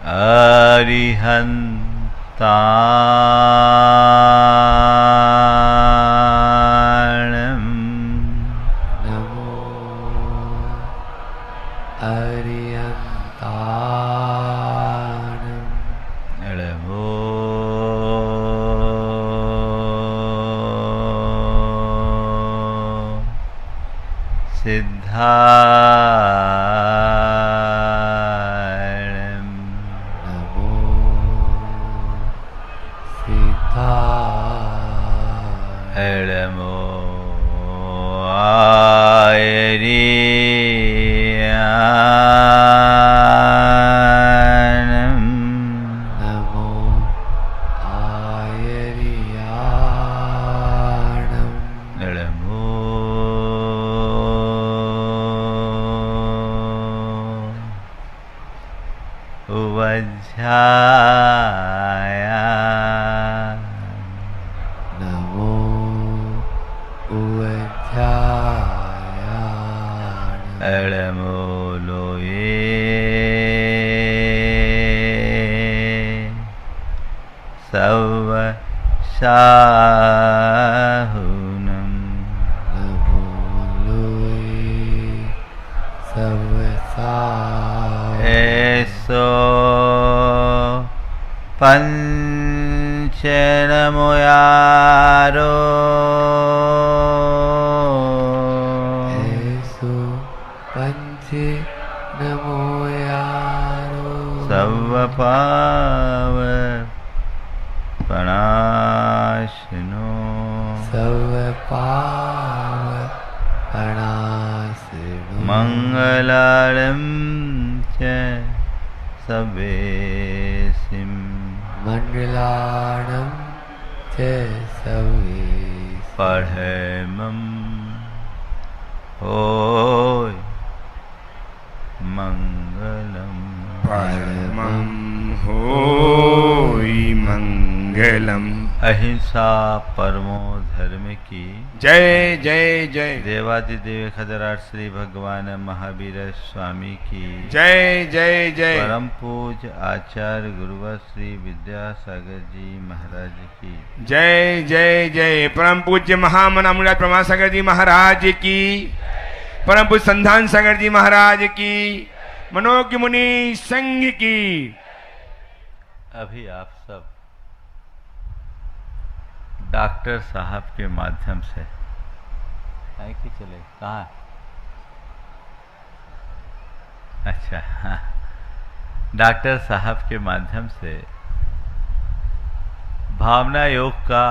अरिहन्ताणं नमो अरिहन्ताणं नमो सिद्धाणं नमो सिद्धाय नमो आयर्याणं नमो आयर्याणं नमो उवज्झाय नमो उवध्यायाणं नमो लोये सवशाहुनं नमो लोये सवसाय ऐसो पंचनमोयारो ऐसो पंचे नमो यारो सवपाव पणाशनो सब पाव अनासिनो मंगलालं च सवेसिं मंगलाणं च सवे पढ़मं होय मंगलम परमं होई मंगलम। अहिंसा परमो धर्म की जय जय जय। देवादिदेव खदराट श्री भगवान महावीर स्वामी की जय जय जय। परम पूज आचार्य गुरुवर श्री विद्यासागर जी महाराज की जय जय जय। परम पूज्य महामना मुराद प्रमासागर जी महाराज की, परम पूज्य संधान सागर जी महाराज की, मनोज्ञ मुनि संघ की। अभी आप सब डॉक्टर साहब के माध्यम से है कि चले कहाँ? अच्छा हाँ, डॉक्टर साहब के माध्यम से भावना योग का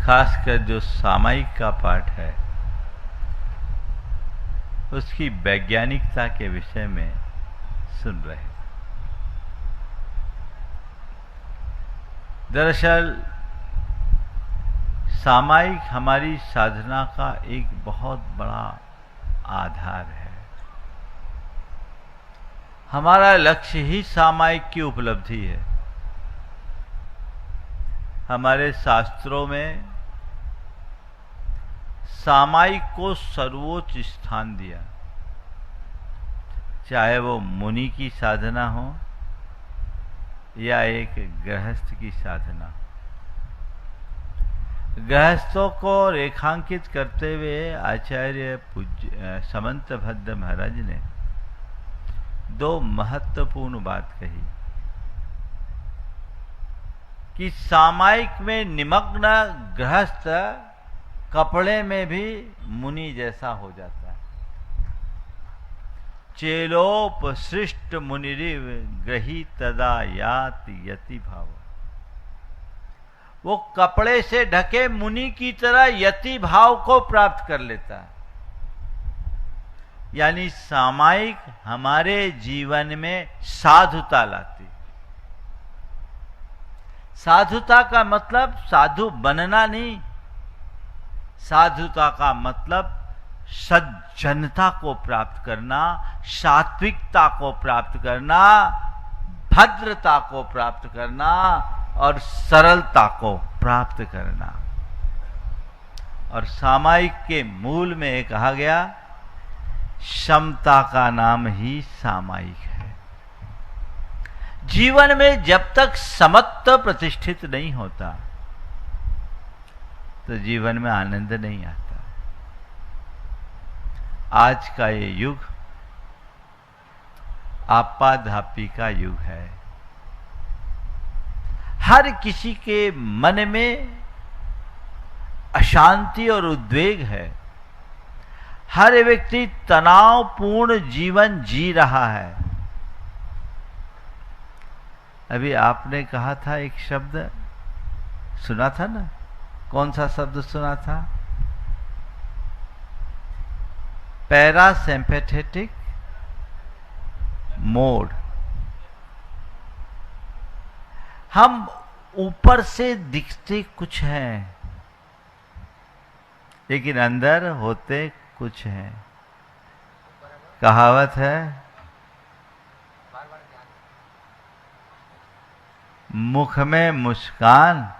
खासकर जो सामायिक का पाठ है उसकी वैज्ञानिकता के विषय में सुन रहे हैं। दरअसल सामायिक हमारी साधना का एक बहुत बड़ा आधार है। हमारा लक्ष्य ही सामायिक की उपलब्धि है। हमारे शास्त्रों में सामायिक को सर्वोच्च स्थान दिया, चाहे वो मुनि की साधना हो या एक गृहस्थ की साधना। गृहस्थों को रेखांकित करते हुए आचार्य पूज्य समंत भद्र महाराज ने दो महत्वपूर्ण बात कही कि सामायिक में निमग्न गृहस्थ कपड़े में भी मुनि जैसा हो जाता है। चेलोपसृष्ट मुनिरिव ग्रही तदा यात यति भाव। वो कपड़े से ढके मुनि की तरह यति भाव को प्राप्त कर लेता है। यानी सामायिक हमारे जीवन में साधुता लाती। साधुता का मतलब साधु बनना नहीं, साधुता का मतलब सज्जनता को प्राप्त करना, सात्विकता को प्राप्त करना, भद्रता को प्राप्त करना और सरलता को प्राप्त करना। और सामायिक के मूल में कहा गया समता का नाम ही सामायिक है। जीवन में जब तक समत्व प्रतिष्ठित नहीं होता तो जीवन में आनंद नहीं आता। आज का ये युग आपाधापी का युग है। हर किसी के मन में अशांति और उद्वेग है। हर व्यक्ति तनावपूर्ण जीवन जी रहा है। अभी आपने कहा था एक शब्द सुना था ना, कौन सा शब्द सुना था? Parasympathetic mode. हम ऊपर से दिखते कुछ हैं लेकिन अंदर होते कुछ हैं। कहावत है, मुख में मुस्कान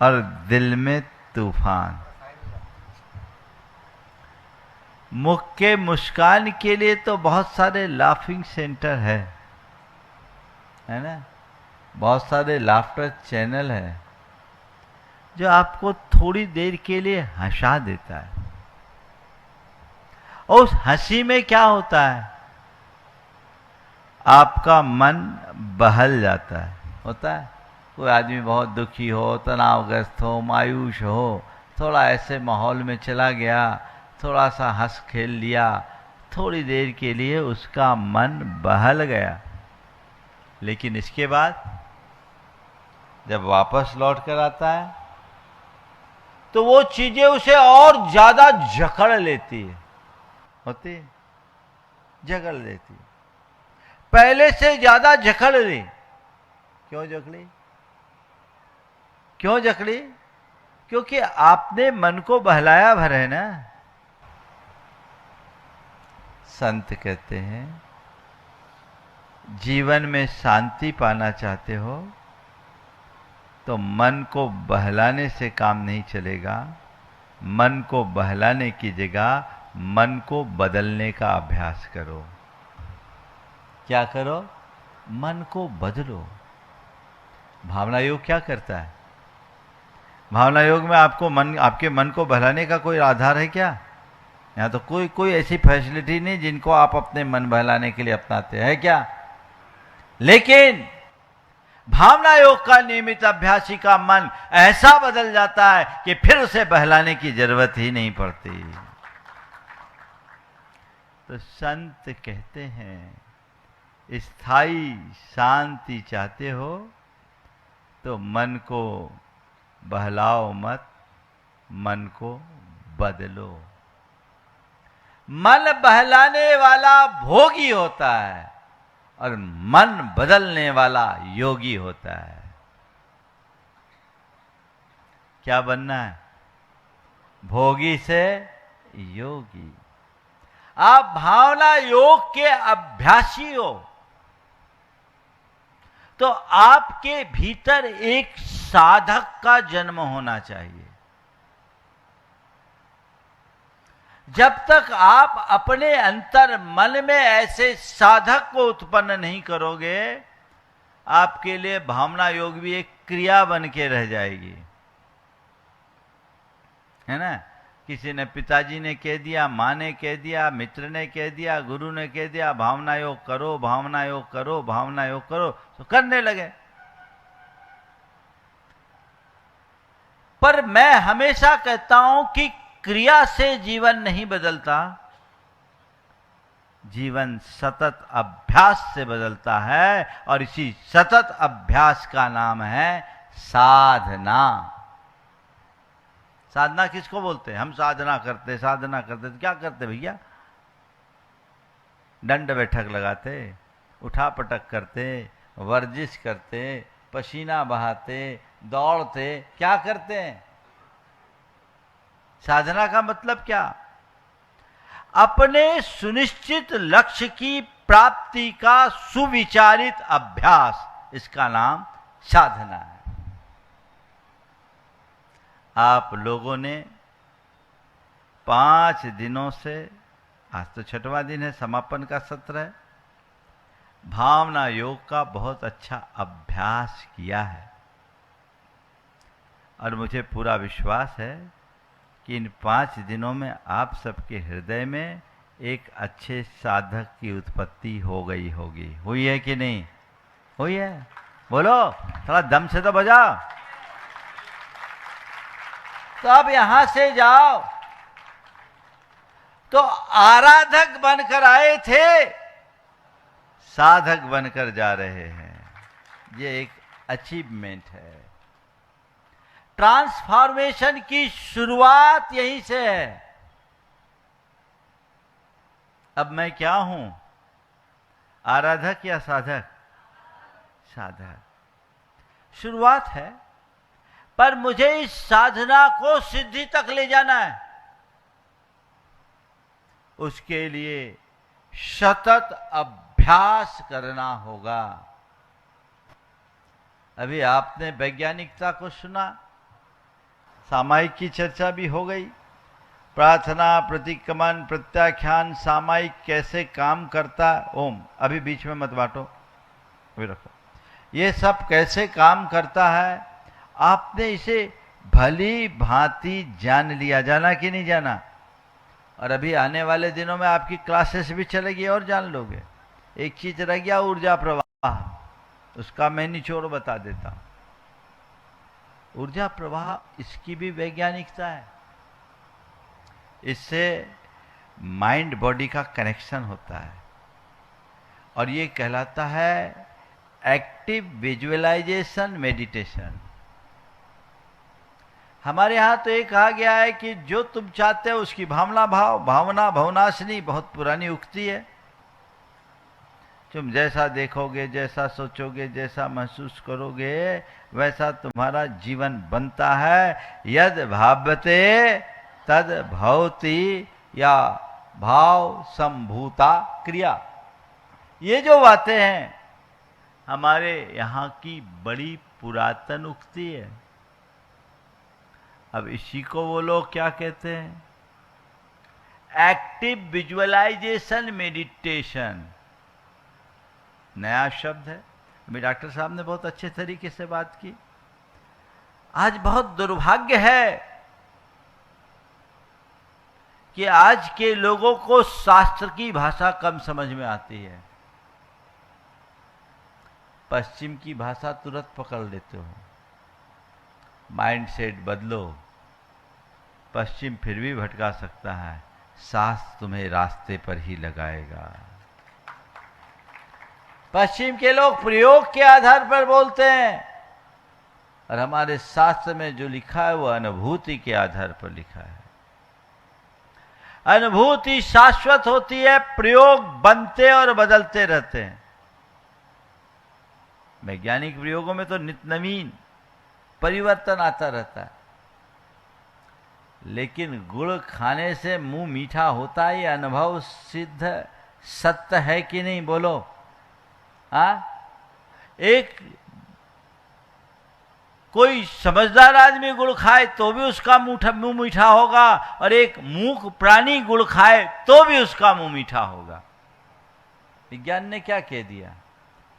और दिल में तूफान। मुख के मुस्कान के लिए तो बहुत सारे लाफिंग सेंटर है ना, बहुत सारे लाफ्टर चैनल है जो आपको थोड़ी देर के लिए हंसा देता है। और उस हंसी में क्या होता है? आपका मन बहल जाता है। होता है कोई आदमी बहुत दुखी हो, तनावग्रस्त हो, मायूस हो, थोड़ा ऐसे माहौल में चला गया, थोड़ा सा हंस खेल लिया, थोड़ी देर के लिए उसका मन बहल गया। लेकिन इसके बाद जब वापस लौट कर आता है तो वो चीजें उसे और ज्यादा जकड़ लेती है। होती है, जकड़ लेती है, पहले से ज्यादा जकड़ ली। क्यों जकड़ी? क्यों जकड़ी? क्योंकि आपने मन को बहलाया भर है ना। संत कहते हैं जीवन में शांति पाना चाहते हो तो मन को बहलाने से काम नहीं चलेगा। मन को बहलाने की जगह मन को बदलने का अभ्यास करो। क्या करो? मन को बदलो। भावना योग क्या करता है? भावना योग में आपके मन को बहलाने का कोई आधार है क्या? यहाँ तो कोई ऐसी फैसिलिटी नहीं जिनको आप अपने मन बहलाने के लिए अपनाते हैं क्या? लेकिन भावना योग का नियमित अभ्यासी का मन ऐसा बदल जाता है कि फिर उसे बहलाने की जरूरत ही नहीं पड़ती। तो संत कहते हैं स्थायी शांति चाहते हो तो मन को बहलाओ मत, मन को बदलो। मन बहलाने वाला भोगी होता है और मन बदलने वाला योगी होता है। क्या बनना है? भोगी से योगी। आप भावना योग के अभ्यासी हो तो आपके भीतर एक साधक का जन्म होना चाहिए। जब तक आप अपने अंतर मन में ऐसे साधक को उत्पन्न नहीं करोगे, आपके लिए भावना योग भी एक क्रिया बन के रह जाएगी, है ना। किसी ने, पिताजी ने कह दिया, माँ ने कह दिया, मित्र ने कह दिया, गुरु ने कह दिया भावना योग करो, भावना योग करो, भावना योग करो, तो करने लगे। पर मैं हमेशा कहता हूं कि क्रिया से जीवन नहीं बदलता, जीवन सतत अभ्यास से बदलता है। और इसी सतत अभ्यास का नाम है साधना। साधना किसको बोलते हैं? हम साधना करते तो क्या करते भैया? दंड बैठक लगाते, उठा पटक करते, वर्जिश करते, पसीना बहाते, दौड़ते, क्या करते हैं? साधना का मतलब क्या? अपने सुनिश्चित लक्ष्य की प्राप्ति का सुविचारित अभ्यास, इसका नाम साधना है। आप लोगों ने 5 दिनों से, आज तो 6वां दिन है, समापन का सत्र है, भावना योग का बहुत अच्छा अभ्यास किया है और मुझे पूरा विश्वास है कि इन 5 दिनों में आप सबके हृदय में एक अच्छे साधक की उत्पत्ति हो गई होगी। हुई है कि नहीं? हुई है? बोलो, थोड़ा दम से तो बजाओ। तो अब यहां से जाओ तो आराधक बनकर आए थे, साधक बनकर जा रहे हैं। ये एक अचीवमेंट है। ट्रांसफॉर्मेशन की शुरुआत यहीं से है। अब मैं क्या हूं, आराधक या साधक? साधक। शुरुआत है, पर मुझे इस साधना को सिद्धि तक ले जाना है। उसके लिए सतत अभ्यास करना होगा। अभी आपने वैज्ञानिकता को सुना, सामायिक की चर्चा भी हो गई। प्रार्थना, प्रतिक्रमण, प्रत्याख्यान, सामायिक कैसे काम करता। ओम, अभी बीच में मत बांटो, अभी रखो। ये सब कैसे काम करता है, आपने इसे भली भांति जान लिया। जाना कि नहीं जाना? और अभी आने वाले दिनों में आपकी क्लासेस भी चलेगी और जान लोगे। एक चीज रह गया, ऊर्जा प्रवाह, उसका मैं निचोड़ बता देता हूं। ऊर्जा प्रवाह, इसकी भी वैज्ञानिकता है। इससे माइंड बॉडी का कनेक्शन होता है और ये कहलाता है एक्टिव विजुअलाइजेशन मेडिटेशन। हमारे यहाँ तो ये कहा गया है कि जो तुम चाहते हो उसकी भावना भाव, भावना भवनाशिनी, बहुत पुरानी उक्ति है। तुम जैसा देखोगे, जैसा सोचोगे, जैसा महसूस करोगे, वैसा तुम्हारा जीवन बनता है। यद भावते तद भवति, या भाव संभूता क्रिया। ये जो बातें हैं हमारे यहाँ की बड़ी पुरातन उक्ति है। अब इसी को वो लोग क्या कहते हैं? Active visualisation meditation. नया शब्द है। अभी डॉक्टर साहब ने बहुत अच्छे तरीके से बात की। आज बहुत दुर्भाग्य है कि आज के लोगों को शास्त्र की भाषा कम समझ में आती है। पश्चिम की भाषा तुरंत पकड़ लेते हो। माइंडसेट बदलो, पश्चिम फिर भी भटका सकता है, शास्त्र तुम्हें रास्ते पर ही लगाएगा। पश्चिम के लोग प्रयोग के आधार पर बोलते हैं और हमारे शास्त्र में जो लिखा है वो अनुभूति के आधार पर लिखा है। अनुभूति शाश्वत होती है, प्रयोग बनते और बदलते रहते हैं। वैज्ञानिक प्रयोगों में तो नित्य नवीन परिवर्तन आता रहता है। लेकिन गुड़ खाने से मुंह मीठा होता है, ये अनुभव सिद्ध सत्य है कि नहीं? बोलो। एक कोई समझदार आदमी गुड़ खाए तो भी उसका मुंह मीठा होगा, और एक मूक प्राणी गुड़ खाए तो भी उसका मुंह मीठा होगा। विज्ञान ने क्या कह दिया?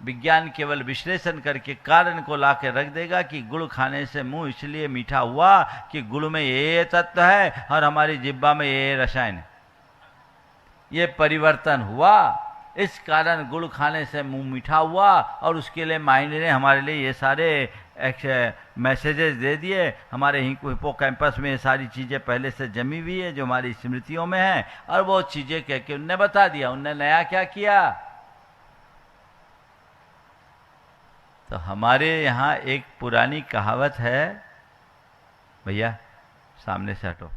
विज्ञान केवल विश्लेषण करके कारण को लाके रख देगा कि गुड़ खाने से मुंह इसलिए मीठा हुआ कि गुड़ में ये तत्व है और हमारी जिह्वा में ये रसायन है, ये परिवर्तन हुआ, इस कारण गुड़ खाने से मुंह मीठा हुआ। और उसके लिए माइंड ने हमारे लिए ये सारे मैसेजेस दे दिए। हमारे हिप्पोकैम्पस में ये सारी चीज़ें पहले से जमी हुई है जो हमारी स्मृतियों में है, और वो चीज़ें कह के उनने बता दिया। उनने नया क्या किया? तो हमारे यहाँ एक पुरानी कहावत है, भैया सामने से हटो।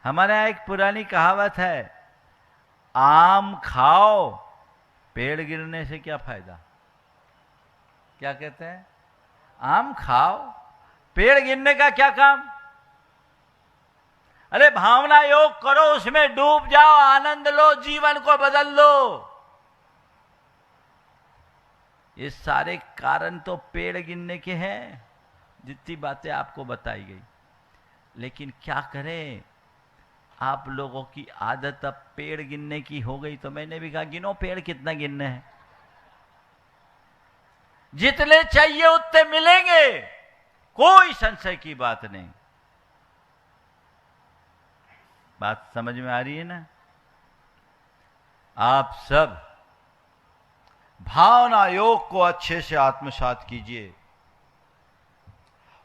हमारे यहाँ एक पुरानी कहावत है, आम खाओ पेड़ गिरने से क्या फायदा। क्या कहते हैं? आम खाओ पेड़ गिरने का क्या काम। अरे भावना योग करो, उसमें डूब जाओ, आनंद लो, जीवन को बदल लो। ये सारे कारण तो पेड़ गिरने के हैं, जितनी बातें आपको बताई गई। लेकिन क्या करें, आप लोगों की आदत अब पेड़ गिनने की हो गई, तो मैंने भी कहा गिनो पेड़ कितना गिनने हैं, जितने चाहिए उतने मिलेंगे, कोई संशय की बात नहीं। बात समझ में आ रही है ना? आप सब भावना योग को अच्छे से आत्मसात कीजिए,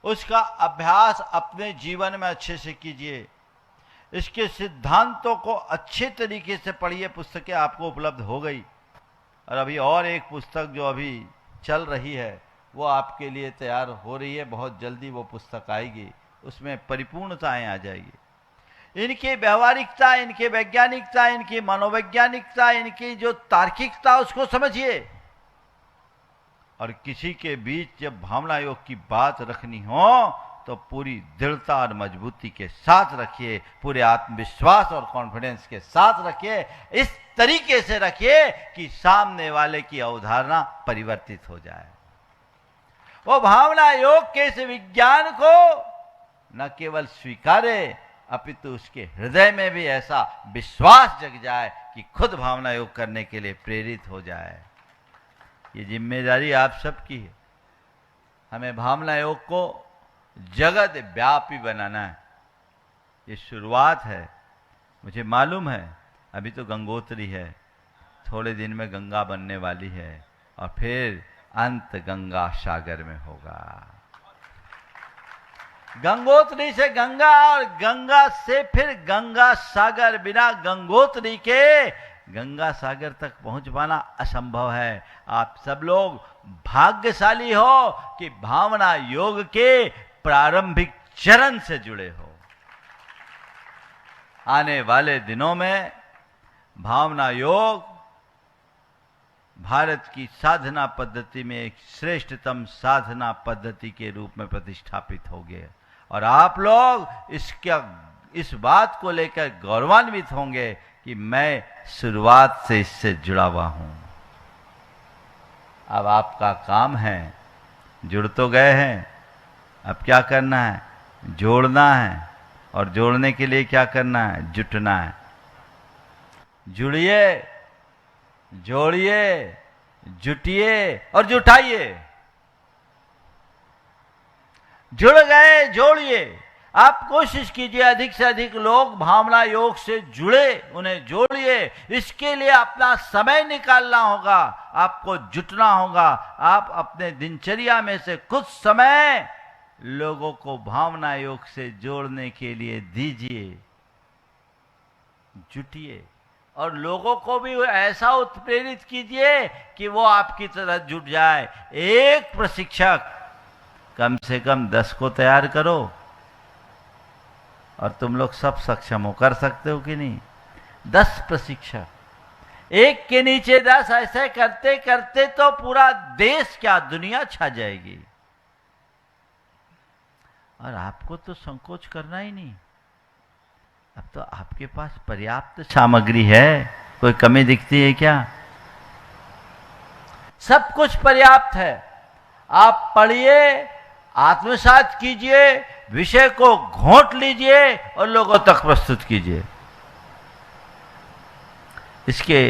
उसका अभ्यास अपने जीवन में अच्छे से कीजिए, इसके सिद्धांतों को अच्छे तरीके से पढ़िए। पुस्तकें आपको उपलब्ध हो गई, और अभी और एक पुस्तक जो अभी चल रही है वो आपके लिए तैयार हो रही है, बहुत जल्दी वो पुस्तक आएगी, उसमें परिपूर्णताएं आ जाएगी। इनकी व्यवहारिकता, इनकी वैज्ञानिकता, इनकी मनोवैज्ञानिकता, इनकी जो तार्किकता, उसको समझिए। और किसी के बीच जब भावना योग की बात रखनी हो तो पूरी दृढ़ता और मजबूती के साथ रखिए, पूरे आत्मविश्वास और कॉन्फिडेंस के साथ रखिए, इस तरीके से रखिए कि सामने वाले की अवधारणा परिवर्तित हो जाए। वो भावना योग के इस विज्ञान को न केवल स्वीकारे, अपितु उसके हृदय में भी ऐसा विश्वास जग जाए कि खुद भावना योग करने के लिए प्रेरित हो जाए। ये जिम्मेदारी आप सबकी है। हमें भावना योग को जगत व्यापी बनाना है। ये शुरुआत है, मुझे मालूम है अभी तो गंगोत्री है, थोड़े दिन में गंगा बनने वाली है, और फिर अंत गंगा सागर में होगा। गंगोत्री से गंगा, और गंगा से फिर गंगा सागर। बिना गंगोत्री के गंगा सागर तक पहुंच पाना असंभव है। आप सब लोग भाग्यशाली हो कि भावना योग के प्रारंभिक चरण से जुड़े हो। आने वाले दिनों में भावना योग भारत की साधना पद्धति में एक श्रेष्ठतम साधना पद्धति के रूप में प्रतिष्ठापित हो गए, और आप लोग इस बात को लेकर गौरवान्वित होंगे कि मैं शुरुआत से इससे जुड़ा हुआ हूं। अब आपका काम है, जुड़ तो गए हैं, अब क्या करना है? जोड़ना है, और जोड़ने के लिए क्या करना है? जुटना है। जुड़िए, जोड़िए, जुटिए और जुटाइए। जुड़ गए, जोड़िए। आप कोशिश कीजिए अधिक से अधिक लोग भावना योग से जुड़े, उन्हें जोड़िए। इसके लिए अपना समय निकालना होगा, आपको जुटना होगा। आप अपने दिनचर्या में से कुछ समय लोगों को भावना योग से जोड़ने के लिए दीजिए, जुटिए, और लोगों को भी ऐसा उत्प्रेरित कीजिए कि वो आपकी तरह जुट जाए। एक प्रशिक्षक कम से कम 10 को तैयार करो, और तुम लोग सब सक्षम हो, कर सकते हो कि नहीं? 10 प्रशिक्षक, एक के नीचे 10, ऐसे करते करते तो पूरा देश क्या दुनिया छा जाएगी। और आपको तो संकोच करना ही नहीं, अब तो आपके पास पर्याप्त सामग्री है, कोई कमी दिखती है क्या? सब कुछ पर्याप्त है। आप पढ़िए, आत्मसात कीजिए, विषय को घोंट लीजिए और लोगों तक प्रस्तुत कीजिए। इसके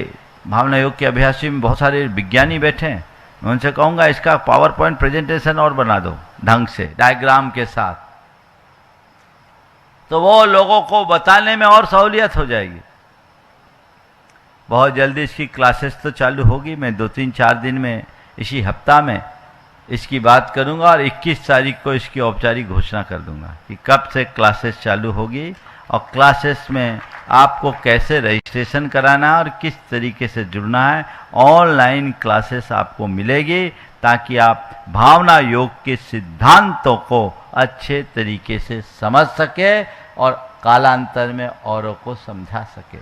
भावना योग के अभ्यासी में बहुत सारे विज्ञानी बैठे हैं, मैं उनसे कहूंगा इसका पावर पॉइंट प्रेजेंटेशन और बना दो ढंग से, डायग्राम के साथ, तो वो लोगों को बताने में और सहूलियत हो जाएगी। बहुत जल्दी इसकी क्लासेस तो चालू होगी, मैं 2-3-4 दिन में, इसी हफ्ता में इसकी बात करूंगा, और 21 तारीख को इसकी औपचारिक घोषणा कर दूंगा कि कब से क्लासेस चालू होगी, और क्लासेस में आपको कैसे रजिस्ट्रेशन कराना है और किस तरीके से जुड़ना है। ऑनलाइन क्लासेस आपको मिलेगी ताकि आप भावना योग के सिद्धांतों को अच्छे तरीके से समझ सके और कालांतर में औरों को समझा सके।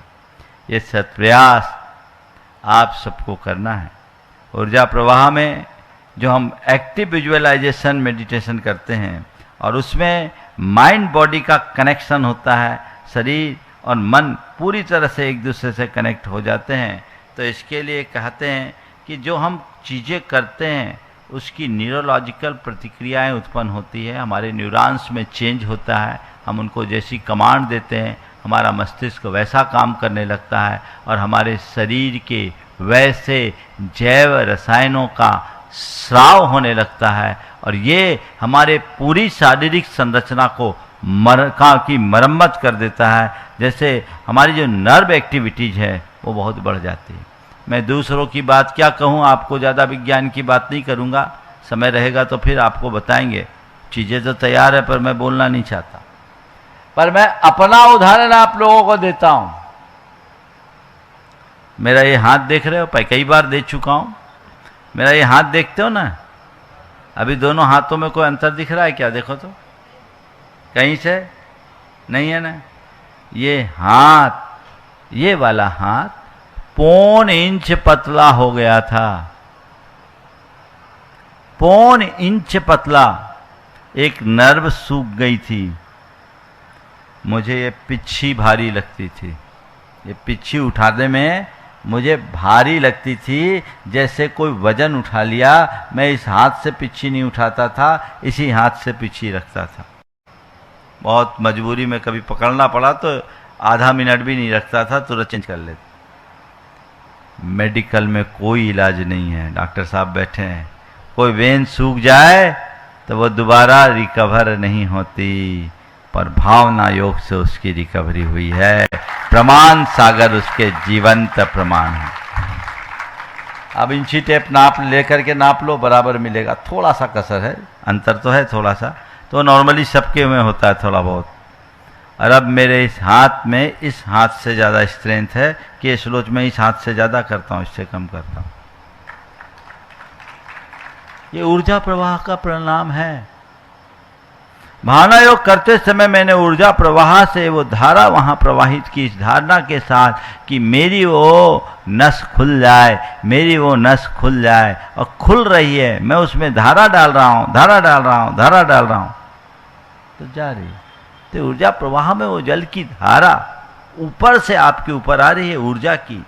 ये सत्प्रयास आप सबको करना है। ऊर्जा प्रवाह में जो हम एक्टिव विजुअलाइजेशन मेडिटेशन करते हैं, और उसमें माइंड बॉडी का कनेक्शन होता है, शरीर और मन पूरी तरह से एक दूसरे से कनेक्ट हो जाते हैं। तो इसके लिए कहते हैं कि जो हम चीज़ें करते हैं उसकी न्यूरोलॉजिकल प्रतिक्रियाएं उत्पन्न होती है, हमारे न्यूरॉन्स में चेंज होता है, हम उनको जैसी कमांड देते हैं हमारा मस्तिष्क वैसा काम करने लगता है और हमारे शरीर के वैसे जैव रसायनों का स्राव होने लगता है और ये हमारे पूरी शारीरिक संरचना को की मरम्मत कर देता है। जैसे हमारी जो नर्व एक्टिविटीज है वो बहुत बढ़ जाती है। मैं दूसरों की बात क्या कहूँ, आपको ज़्यादा विज्ञान की बात नहीं करूँगा, समय रहेगा तो फिर आपको बताएंगे। चीज़ें तो तैयार है पर मैं बोलना नहीं चाहता, पर मैं अपना उदाहरण आप लोगों को देता हूँ। मेरा ये हाथ देख रहे हो, कई बार देख चुका हूँ। मेरा ये हाथ देखते हो ना, अभी दोनों हाथों में कोई अंतर दिख रहा है क्या? देखो तो, कहीं से नहीं है ना। ये हाथ, ये वाला हाथ 1.25 इंच पतला हो गया था, 1.25 इंच पतला। एक नर्व सूख गई थी। मुझे ये पिच्छी भारी लगती थी, ये पिच्छी उठाने में मुझे भारी लगती थी, जैसे कोई वजन उठा लिया। मैं इस हाथ से पिच्छी नहीं उठाता था, इसी हाथ से पिच्छी रखता था। बहुत मजबूरी में कभी पकड़ना पड़ा तो आधा मिनट भी नहीं रखता था, तुरंत चेंज कर लेता। मेडिकल में कोई इलाज नहीं है, डॉक्टर साहब बैठे हैं। कोई वेन सूख जाए तो वो दोबारा रिकवर नहीं होती, पर भावना योग से उसकी रिकवरी हुई है। प्रमाण सागर उसके जीवंत प्रमाण है। अब इंची टेप नाप लेकर के नाप लो, बराबर मिलेगा। थोड़ा सा कसर है, अंतर तो है थोड़ा सा, तो नॉर्मली सबके में होता है थोड़ा बहुत। और अब मेरे इस हाथ में इस हाथ से ज़्यादा स्ट्रेंथ है कि स्लोच में इस हाथ से ज़्यादा करता हूँ, इससे कम करता हूँ। ये ऊर्जा प्रवाह का परिणाम है। भावना योग करते समय मैंने ऊर्जा प्रवाह से वो धारा वहां प्रवाहित की, इस धारणा के साथ कि मेरी वो नस खुल जाए, मेरी वो नस खुल जाए, और खुल रही है। मैं उसमें धारा डाल रहा हूं, धारा डाल रहा हूं, धारा डाल रहा हूं, तो जा रही। तो ऊर्जा प्रवाह में वो जल की धारा ऊपर से आपके ऊपर आ रही है, ऊर्जा की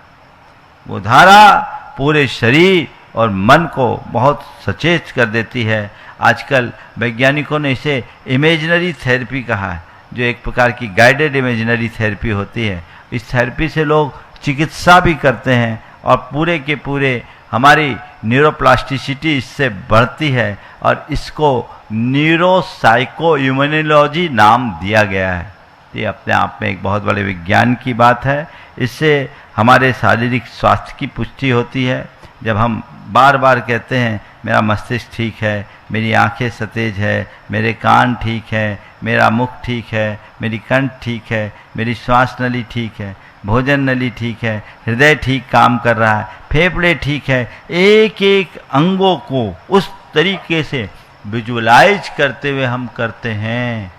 वो धारा पूरे शरीर और मन को बहुत सचेत कर देती है। आजकल वैज्ञानिकों ने इसे इमेजिनरी थेरेपी कहा है, जो एक प्रकार की गाइडेड इमेजिनरी थेरेपी होती है। इस थेरेपी से लोग चिकित्सा भी करते हैं और पूरे के पूरे हमारी न्यूरोप्लास्टिसिटी इससे बढ़ती है, और इसको न्यूरोसाइको इम्यूनोलॉजी नाम दिया गया है। ये अपने आप में एक बहुत बड़े विज्ञान की बात है। इससे हमारे शारीरिक स्वास्थ्य की पुष्टि होती है। जब हम बार बार कहते हैं मेरा मस्तिष्क ठीक है, मेरी आंखें सतेज है, मेरे कान ठीक है, मेरा मुख ठीक है, मेरी कंठ ठीक है, मेरी श्वास नली ठीक है, भोजन नली ठीक है, हृदय ठीक काम कर रहा है, फेफड़े ठीक है, एक एक अंगों को उस तरीके से विजुअलाइज करते हुए हम करते हैं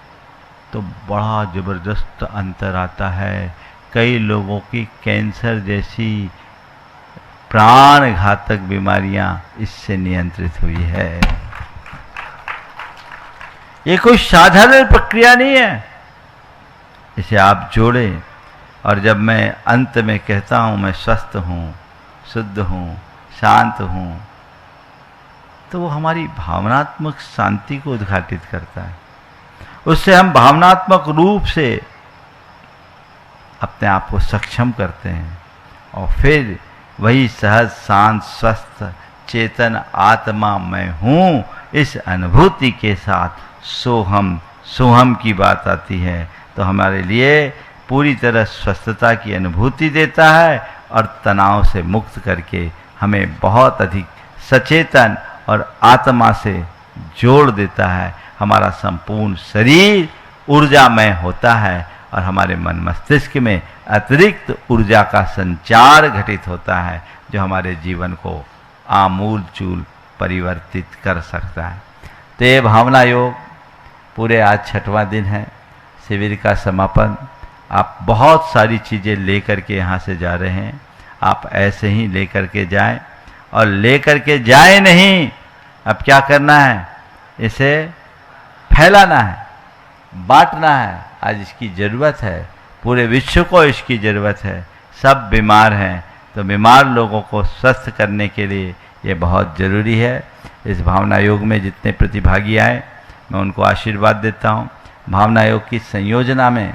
तो बड़ा ज़बरदस्त अंतर आता है। कई लोगों की कैंसर जैसी प्राण घातक बीमारियां इससे नियंत्रित हुई है। ये कोई साधारण प्रक्रिया नहीं है। इसे आप जोड़ें, और जब मैं अंत में कहता हूं मैं स्वस्थ हूं, शुद्ध हूं, शांत हूं, तो वो हमारी भावनात्मक शांति को उद्घाटित करता है। उससे हम भावनात्मक रूप से अपने आप को सक्षम करते हैं, और फिर वही सहज शांत स्वस्थ चेतन आत्मा मैं हूँ, इस अनुभूति के साथ सोहम की बात आती है, तो हमारे लिए पूरी तरह स्वस्थता की अनुभूति देता है, और तनाव से मुक्त करके हमें बहुत अधिक सचेतन और आत्मा से जोड़ देता है। हमारा संपूर्ण शरीर ऊर्जामय होता है, और हमारे मन मस्तिष्क में अतिरिक्त ऊर्जा का संचार घटित होता है, जो हमारे जीवन को आमूल चूल परिवर्तित कर सकता है। तो ये भावना योग पूरे आज 6वां दिन है, शिविर का समापन। आप बहुत सारी चीज़ें लेकर के यहाँ से जा रहे हैं। आप ऐसे ही लेकर के जाएं, और लेकर के जाए नहीं, अब क्या करना है, इसे फैलाना है, बांटना है। आज इसकी ज़रूरत है, पूरे विश्व को इसकी ज़रूरत है। सब बीमार हैं, तो बीमार लोगों को स्वस्थ करने के लिए ये बहुत ज़रूरी है। इस भावना योग में जितने प्रतिभागी आए, मैं उनको आशीर्वाद देता हूँ। भावना योग की संयोजना में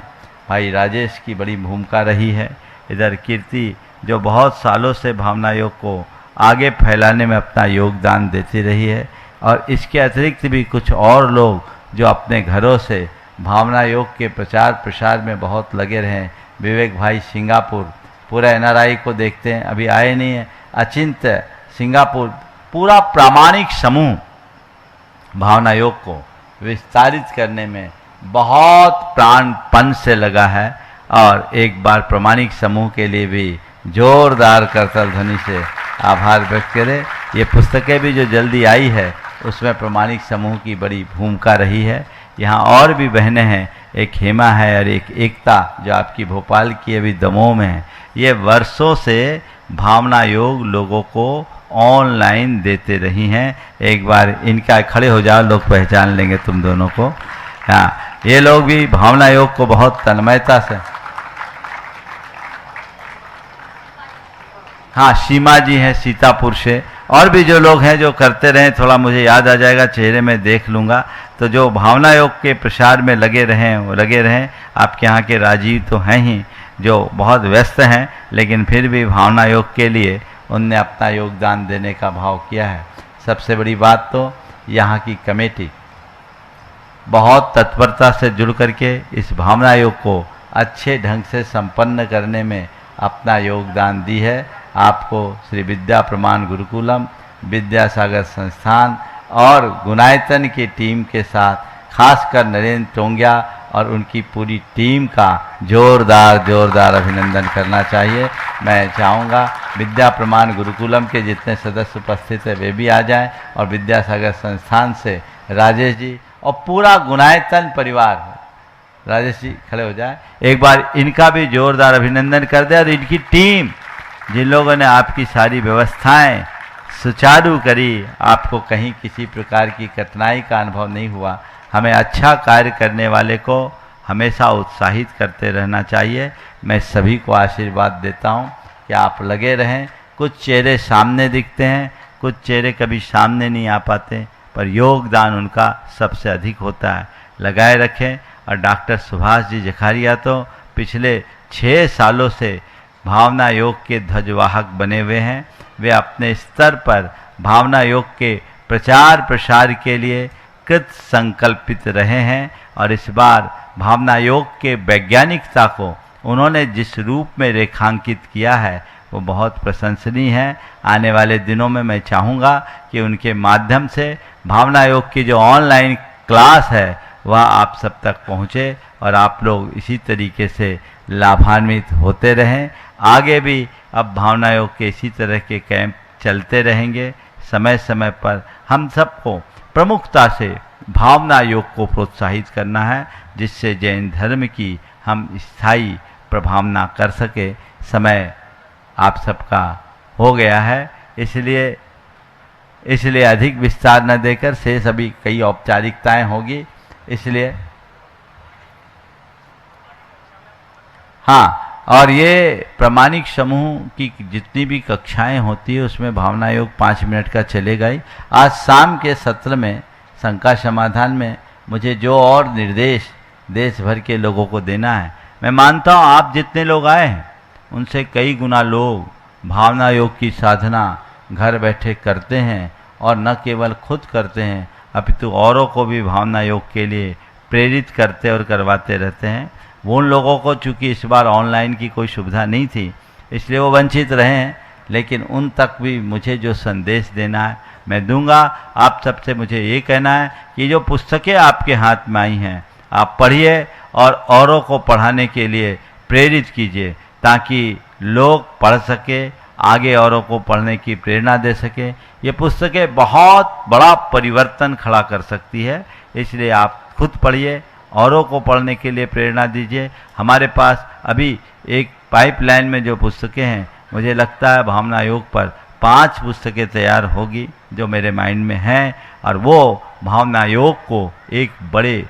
भाई राजेश की बड़ी भूमिका रही है। इधर कीर्ति जो बहुत सालों से भावना योग को आगे फैलाने में अपना योगदान देती रही है, और इसके अतिरिक्त भी कुछ और लोग जो अपने घरों से भावना योग के प्रचार प्रसार में बहुत लगे रहे। विवेक भाई सिंगापुर, पूरा NRI को देखते हैं, अभी आए नहीं है। अचिंत सिंगापुर, पूरा प्रामाणिक समूह भावना योग को विस्तारित करने में बहुत प्राणपन से लगा है। और एक बार प्रामाणिक समूह के लिए भी जोरदार करतल ध्वनि से आभार व्यक्त करें। ये पुस्तकें भी जो जल्दी आई है उसमें प्रामाणिक समूह की बड़ी भूमिका रही है। यहाँ और भी बहनें हैं, एक हेमा है और एक एकता जो आपकी भोपाल की अभी दमोह में है। ये वर्षों से भावना योग लोगों को ऑनलाइन देते रही हैं। एक बार इनका खड़े हो जाओ, लोग पहचान लेंगे तुम दोनों को। हाँ, ये लोग भी भावना योग को बहुत तन्मयता से, हाँ सीमा जी हैं सीतापुर से, और भी जो लोग हैं जो करते रहें, थोड़ा मुझे याद आ जाएगा, चेहरे में देख लूँगा। तो जो भावना योग के प्रसार में लगे रहें वो लगे रहें। आपके यहाँ के राजीव तो हैं ही जो बहुत व्यस्त हैं, लेकिन फिर भी भावना योग के लिए उनने अपना योगदान देने का भाव किया है। सबसे बड़ी बात तो यहाँ की कमेटी बहुत तत्परता से जुड़ करके इस भावना योग को अच्छे ढंग से संपन्न करने में अपना योगदान दी है। आपको श्री विद्या प्रमाण गुरुकुलम, विद्यासागर संस्थान और गुणायतन की टीम के साथ, खासकर नरेंद्र टोंगिया और उनकी पूरी टीम का जोरदार अभिनंदन करना चाहिए। मैं चाहूँगा विद्या प्रमाण गुरुकुलम के जितने सदस्य उपस्थित हैं वे भी आ जाएं, और विद्यासागर संस्थान से राजेश जी और पूरा गुणायतन परिवार, राजेश जी खड़े हो जाएं, एक बार इनका भी जोरदार अभिनंदन कर दें। और इनकी टीम, जिन लोगों ने आपकी सारी व्यवस्थाएं सुचारू करी, आपको कहीं किसी प्रकार की कठिनाई का अनुभव नहीं हुआ। हमें अच्छा कार्य करने वाले को हमेशा उत्साहित करते रहना चाहिए। मैं सभी को आशीर्वाद देता हूं कि आप लगे रहें। कुछ चेहरे सामने दिखते हैं, कुछ चेहरे कभी सामने नहीं आ पाते, पर योगदान उनका सबसे अधिक होता है। लगाए रखें। और डॉक्टर सुभाष जी जखारिया तो पिछले 6 सालों से भावना योग के ध्वजवाहक बने हुए हैं। वे अपने स्तर पर भावना योग के प्रचार प्रसार के लिए कृत संकल्पित रहे हैं, और इस बार भावना योग के वैज्ञानिकता को उन्होंने जिस रूप में रेखांकित किया है वो बहुत प्रशंसनीय है। आने वाले दिनों में मैं चाहूँगा कि उनके माध्यम से भावना योग की जो ऑनलाइन क्लास है वह आप सब तक पहुँचे, और आप लोग इसी तरीके से लाभान्वित होते रहें। आगे भी अब भावना योग के इसी तरह के कैंप चलते रहेंगे। समय समय पर हम सबको प्रमुखता से भावना योग को प्रोत्साहित करना है, जिससे जैन धर्म की हम स्थायी प्रभावना कर सके। समय आप सबका हो गया है, इसलिए अधिक विस्तार न देकर से सभी कई औपचारिकताएं होगी। इसलिए हाँ, और ये प्रामाणिक समूह की जितनी भी कक्षाएं होती है उसमें भावना योग 5 मिनट का चलेगा ही। आज शाम के सत्र में शंका समाधान में मुझे जो और निर्देश देश भर के लोगों को देना है, मैं मानता हूँ आप जितने लोग आए हैं उनसे कई गुना लोग भावना योग की साधना घर बैठे करते हैं, और न केवल खुद करते हैं अपितु औरों को भी भावना योग के लिए प्रेरित करते और करवाते रहते हैं। वो उन लोगों को चूँकि इस बार ऑनलाइन की कोई सुविधा नहीं थी इसलिए वो वंचित रहे हैं, लेकिन उन तक भी मुझे जो संदेश देना है मैं दूंगा। आप सबसे मुझे ये कहना है कि जो पुस्तकें आपके हाथ में आई हैं आप पढ़िए और औरों को पढ़ाने के लिए प्रेरित कीजिए, ताकि लोग पढ़ सके, आगे औरों को पढ़ने की प्रेरणा दे सके। ये पुस्तकें बहुत बड़ा परिवर्तन खड़ा कर सकती है, इसलिए आप खुद पढ़िए, औरों को पढ़ने के लिए प्रेरणा दीजिए। हमारे पास अभी एक पाइपलाइन में जो पुस्तकें हैं, मुझे लगता है भावना योग पर 5 पुस्तकें तैयार होगी जो मेरे माइंड में हैं, और वो भावना योग को एक बड़े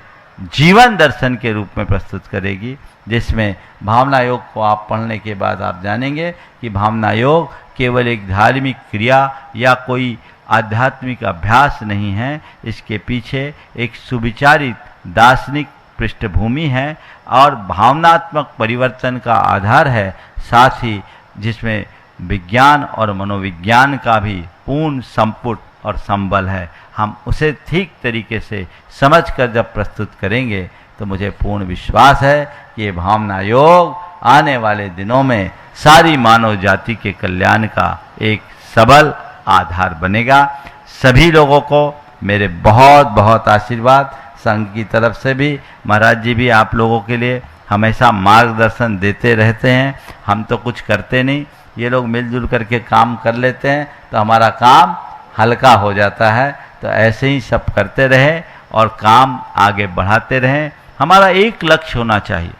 जीवन दर्शन के रूप में प्रस्तुत करेगी, जिसमें भावना योग को आप पढ़ने के बाद आप जानेंगे कि भावना योग केवल एक धार्मिक क्रिया या कोई आध्यात्मिक अभ्यास नहीं है। इसके पीछे एक सुविचारित दार्शनिक पृष्ठभूमि है और भावनात्मक परिवर्तन का आधार है, साथ ही जिसमें विज्ञान और मनोविज्ञान का भी पूर्ण संपुट और संबल है। हम उसे ठीक तरीके से समझकर जब प्रस्तुत करेंगे तो मुझे पूर्ण विश्वास है कि ये भावना योग आने वाले दिनों में सारी मानव जाति के कल्याण का एक सबल आधार बनेगा। सभी लोगों को मेरे बहुत बहुत आशीर्वाद। संघ की तरफ से भी महाराज जी भी आप लोगों के लिए हमेशा मार्गदर्शन देते रहते हैं। हम तो कुछ करते नहीं, ये लोग मिलजुल करके काम कर लेते हैं तो हमारा काम हल्का हो जाता है। तो ऐसे ही सब करते रहें और काम आगे बढ़ाते रहें। हमारा एक लक्ष्य होना चाहिए।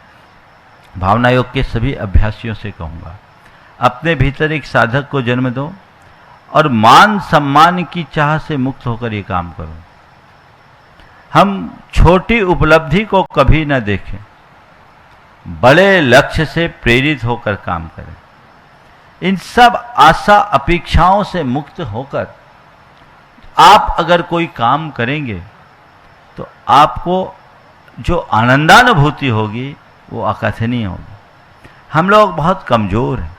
भावना योग के सभी अभ्यासियों से कहूँगा, अपने भीतर एक साधक को जन्म दो और मान सम्मान की चाह से मुक्त होकर ये काम करो। हम छोटी उपलब्धि को कभी न देखें, बड़े लक्ष्य से प्रेरित होकर काम करें। इन सब आशा अपेक्षाओं से मुक्त होकर आप अगर कोई काम करेंगे तो आपको जो आनंदानुभूति होगी वो अकथनीय होगी। हम लोग बहुत कमज़ोर हैं।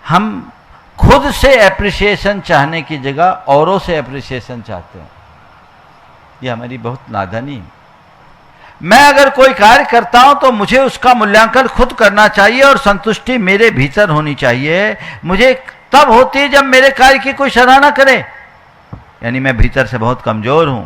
हम खुद से एप्रिसिएशन चाहने की जगह औरों से एप्रिसिएशन चाहते हैं। ये हमारी बहुत नादानी है। मैं अगर कोई कार्य करता हूं तो मुझे उसका मूल्यांकन खुद करना चाहिए और संतुष्टि मेरे भीतर होनी चाहिए। मुझे तब होती है जब मेरे कार्य की कोई सराहना करे। यानी मैं भीतर से बहुत कमज़ोर हूं,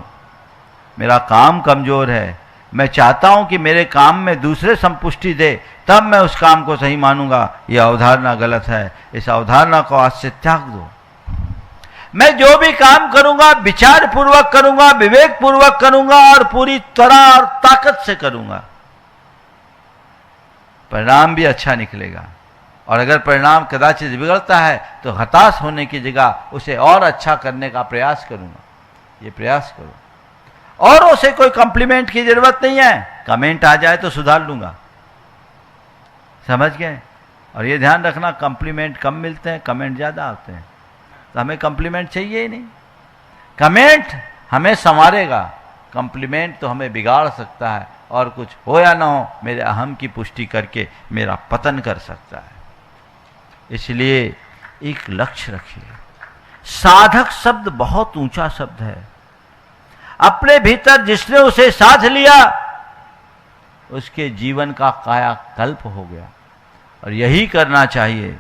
मेरा काम कमज़ोर है। मैं चाहता हूं कि मेरे काम में दूसरे संतुष्टि दे, तब मैं उस काम को सही मानूंगा। यह अवधारणा गलत है। इस अवधारणा को आज से त्याग दो। मैं जो भी काम करूंगा विचार पूर्वक करूंगा, विवेक पूर्वक करूंगा और पूरी तरह और ताकत से करूंगा। परिणाम भी अच्छा निकलेगा। और अगर परिणाम कदाचित बिगड़ता है तो हताश होने की जगह उसे और अच्छा करने का प्रयास करूंगा। ये प्रयास करो। औरों से कोई कॉम्प्लीमेंट की जरूरत नहीं है। कमेंट आ जाए तो सुधार लूंगा। समझ गए? और ये ध्यान रखना, कॉम्प्लीमेंट कम मिलते हैं, कमेंट ज़्यादा आते हैं। तो हमें कॉम्प्लीमेंट चाहिए ही नहीं। कमेंट हमें संवारेगा, कॉम्प्लीमेंट तो हमें बिगाड़ सकता है और कुछ हो या ना हो मेरे अहम की पुष्टि करके मेरा पतन कर सकता है। इसलिए एक लक्ष्य रखिए। साधक शब्द बहुत ऊंचा शब्द है। अपने भीतर जिसने उसे साध लिया उसके जीवन का कायाकल्प हो गया। और यही करना चाहिए,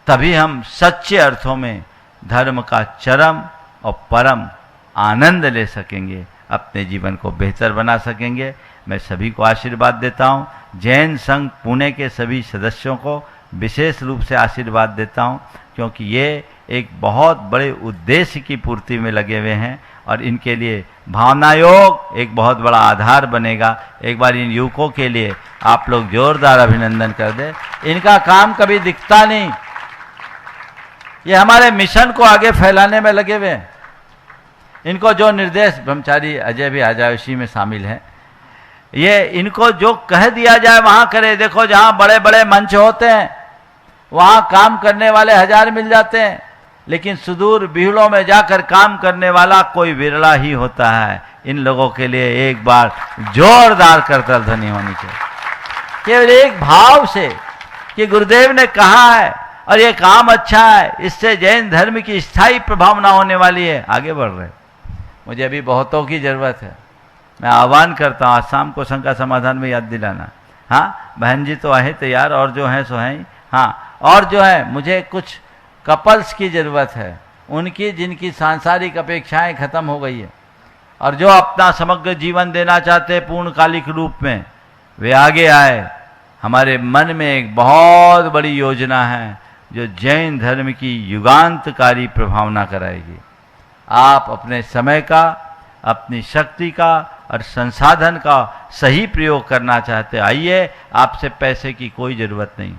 तभी हम सच्चे अर्थों में धर्म का चरम और परम आनंद ले सकेंगे, अपने जीवन को बेहतर बना सकेंगे। मैं सभी को आशीर्वाद देता हूँ। जैन संघ पुणे के सभी सदस्यों को विशेष रूप से आशीर्वाद देता हूँ, क्योंकि ये एक बहुत बड़े उद्देश्य की पूर्ति में लगे हुए हैं और इनके लिए भावना योग एक बहुत बड़ा आधार बनेगा। एक बार इन युवकों के लिए आप लोग जोरदार अभिनंदन कर दें। इनका काम कभी दिखता नहीं। ये हमारे मिशन को आगे फैलाने में लगे हुए हैं। इनको जो निर्देश, ब्रह्मचारी अजय भी आजाविशी में शामिल हैं, ये इनको जो कह दिया जाए वहाँ करे। देखो जहाँ बड़े बड़े मंच होते हैं वहाँ काम करने वाले 1000 मिल जाते हैं, लेकिन सुदूर बिहड़ों में जाकर काम करने वाला कोई विरला ही होता है। इन लोगों के लिए एक बार जोरदार करतल ध्वनि होनी चाहिए, केवल एक भाव से कि गुरुदेव ने कहा है और ये काम अच्छा है, इससे जैन धर्म की स्थायी प्रभावना होने वाली है। आगे बढ़ रहे। मुझे अभी बहुतों की जरूरत है। मैं आह्वान करता हूँ आज शाम को संघ का समाधान में याद दिलाना। हाँ, बहन जी तो आहे तैयार, और जो हैं सो हैं। हाँ, और जो है मुझे कुछ कपल्स की ज़रूरत है, उनकी जिनकी सांसारिक अपेक्षाएं खत्म हो गई है और जो अपना समग्र जीवन देना चाहते हैं पूर्णकालिक रूप में, वे आगे आए। हमारे मन में एक बहुत बड़ी योजना है जो जैन धर्म की युगांतकारी प्रभावना कराएगी। आप अपने समय का, अपनी शक्ति का और संसाधन का सही प्रयोग करना चाहते, आइए। आपसे पैसे की कोई ज़रूरत नहीं।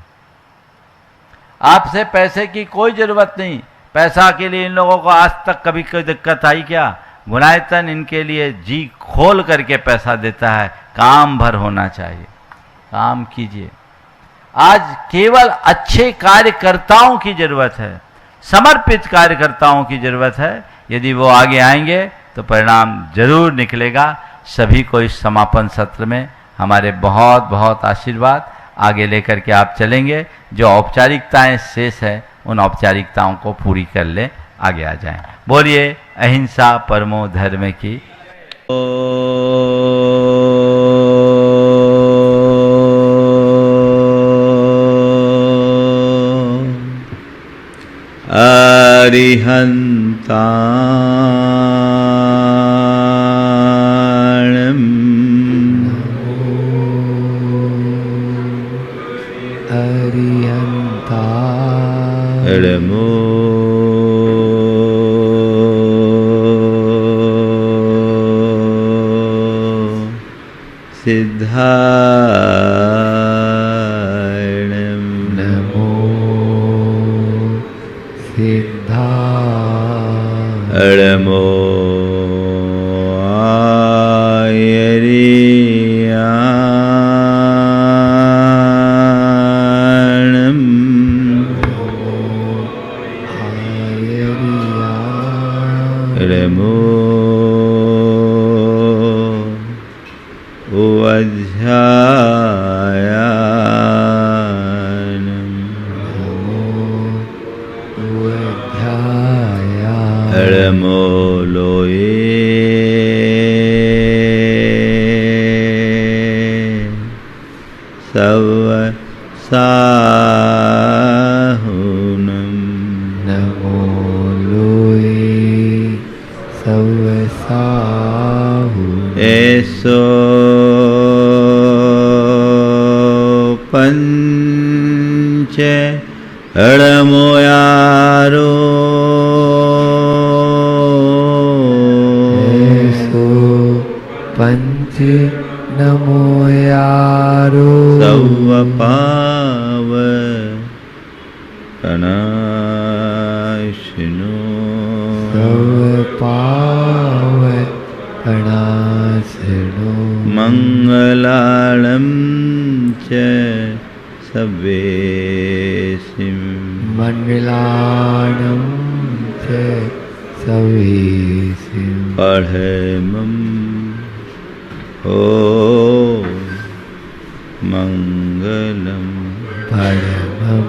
आपसे पैसे की कोई ज़रूरत नहीं। पैसा के लिए इन लोगों को आज तक कभी कोई दिक्कत आई क्या? गुणायतन इनके लिए जी खोल करके पैसा देता है। काम भर होना चाहिए। काम कीजिए। आज केवल अच्छे कार्यकर्ताओं की ज़रूरत है, समर्पित कार्यकर्ताओं की ज़रूरत है। यदि वो आगे आएंगे तो परिणाम जरूर निकलेगा। सभी को इस समापन सत्र में हमारे बहुत बहुत आशीर्वाद आगे लेकर के आप चलेंगे। जो औपचारिकताएं शेष है उन औपचारिकताओं को पूरी कर ले, आगे आ जाएं। बोलिए अहिंसा परमो धर्म की। अरिहन्ताणं अरिहन्ताणमो सिद्धारणं नमो सिद्धारणमो आयरियाणं रमो अध्यायानं रमो लोये सवसाहुनं नमो लोये सवसाहुनं ऐसो पंच अड़मोयारो ऐसो पंच नमोयारो सव पाव कनाशिनो सव पाव कनाशिनो मंगलाणं च सवेसिं मंगलाणं च सवेसिं पढ़मं ओ मंगलम पढ़मं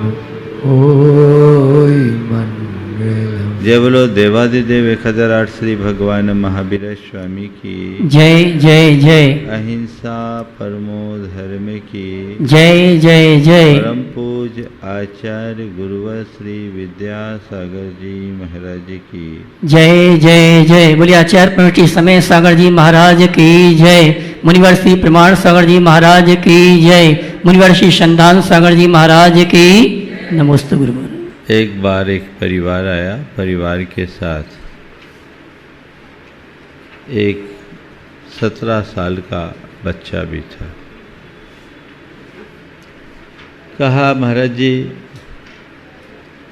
ओय मंगलम। जय बोलो देवादिदेव 1008 श्री भगवान महावीर स्वामी की जय जय जय। अहिंसा परमो धर्म की जय जय जय। परम पूज्य आचार्य गुरुवर श्री विद्यासागर जी महाराज की जय जय जय। बोलिए आचार्य परमश्री समय सागर जी महाराज की जय। मुनिवर श्री प्रमाण सागर जी महाराज की जय। मुनिवर श्री संधान सागर जी महाराज की नमोस्तु गुरुवर। एक बार एक परिवार आया, परिवार के साथ एक 17 साल का बच्चा भी था। कहा महाराज जी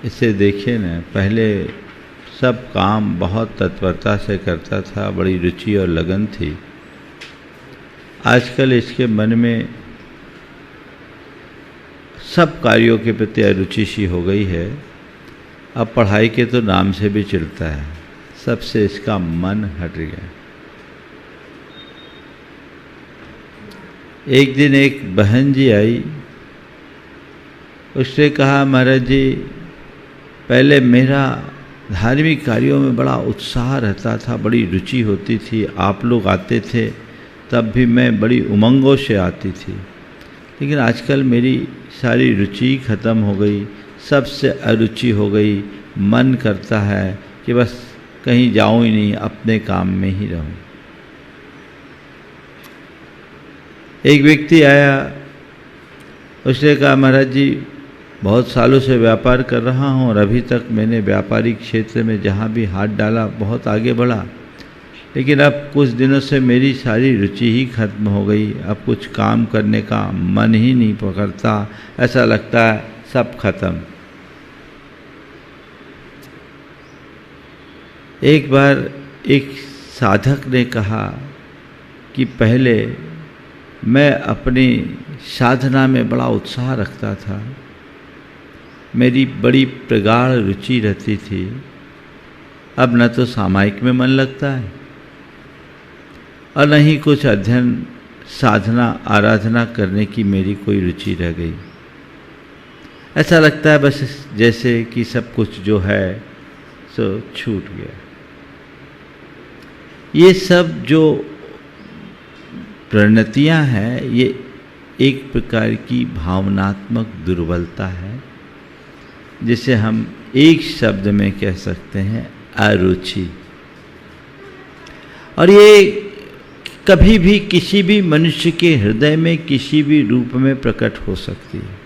इसे देखिए ना, पहले सब काम बहुत तत्परता से करता था, बड़ी रुचि और लगन थी। आजकल इसके मन में सब कार्यों के प्रति अरुचि सी हो गई है। अब पढ़ाई के तो नाम से भी चिढ़ता है, सबसे इसका मन हट गया। एक दिन एक बहन जी आई, उसने कहा महाराज जी पहले मेरा धार्मिक कार्यों में बड़ा उत्साह रहता था, बड़ी रुचि होती थी, आप लोग आते थे तब भी मैं बड़ी उमंगों से आती थी, लेकिन आजकल मेरी सारी रुचि खत्म हो गई, सबसे अरुचि हो गई। मन करता है कि बस कहीं जाऊं ही नहीं, अपने काम में ही रहूं। एक व्यक्ति आया, उसने कहा महाराज जी बहुत सालों से व्यापार कर रहा हूं और अभी तक मैंने व्यापारिक क्षेत्र में जहां भी हाथ डाला बहुत आगे बढ़ा, लेकिन अब कुछ दिनों से मेरी सारी रुचि ही खत्म हो गई। अब कुछ काम करने का मन ही नहीं पकड़ता, ऐसा लगता है सब खत्म। एक बार एक साधक ने कहा कि पहले मैं अपनी साधना में बड़ा उत्साह रखता था, मेरी बड़ी प्रगाढ़ रुचि रहती थी, अब न तो सामायिक में मन लगता है, और न ही कुछ अध्ययन साधना आराधना करने की मेरी कोई रुचि रह गई। ऐसा लगता है बस जैसे कि सब कुछ जो है सो छूट गया। ये सब जो प्रणतियां हैं ये एक प्रकार की भावनात्मक दुर्बलता है, जिसे हम एक शब्द में कह सकते हैं अरुचि। और ये कभी भी किसी भी मनुष्य के हृदय में किसी भी रूप में प्रकट हो सकती है।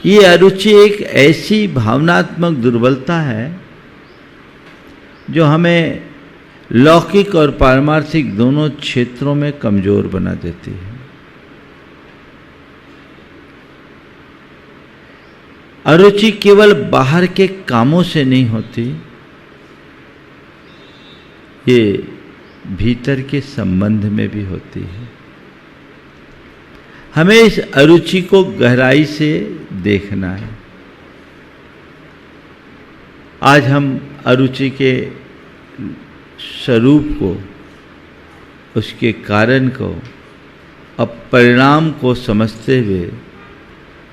ये अरुचि एक ऐसी भावनात्मक दुर्बलता है जो हमें लौकिक और पारमार्थिक दोनों क्षेत्रों में कमजोर बना देती है। अरुचि केवल बाहर के कामों से नहीं होती, ये भीतर के संबंध में भी होती है। हमें इस अरुचि को गहराई से देखना है। आज हम अरुचि के स्वरूप को, उसके कारण को और परिणाम को समझते हुए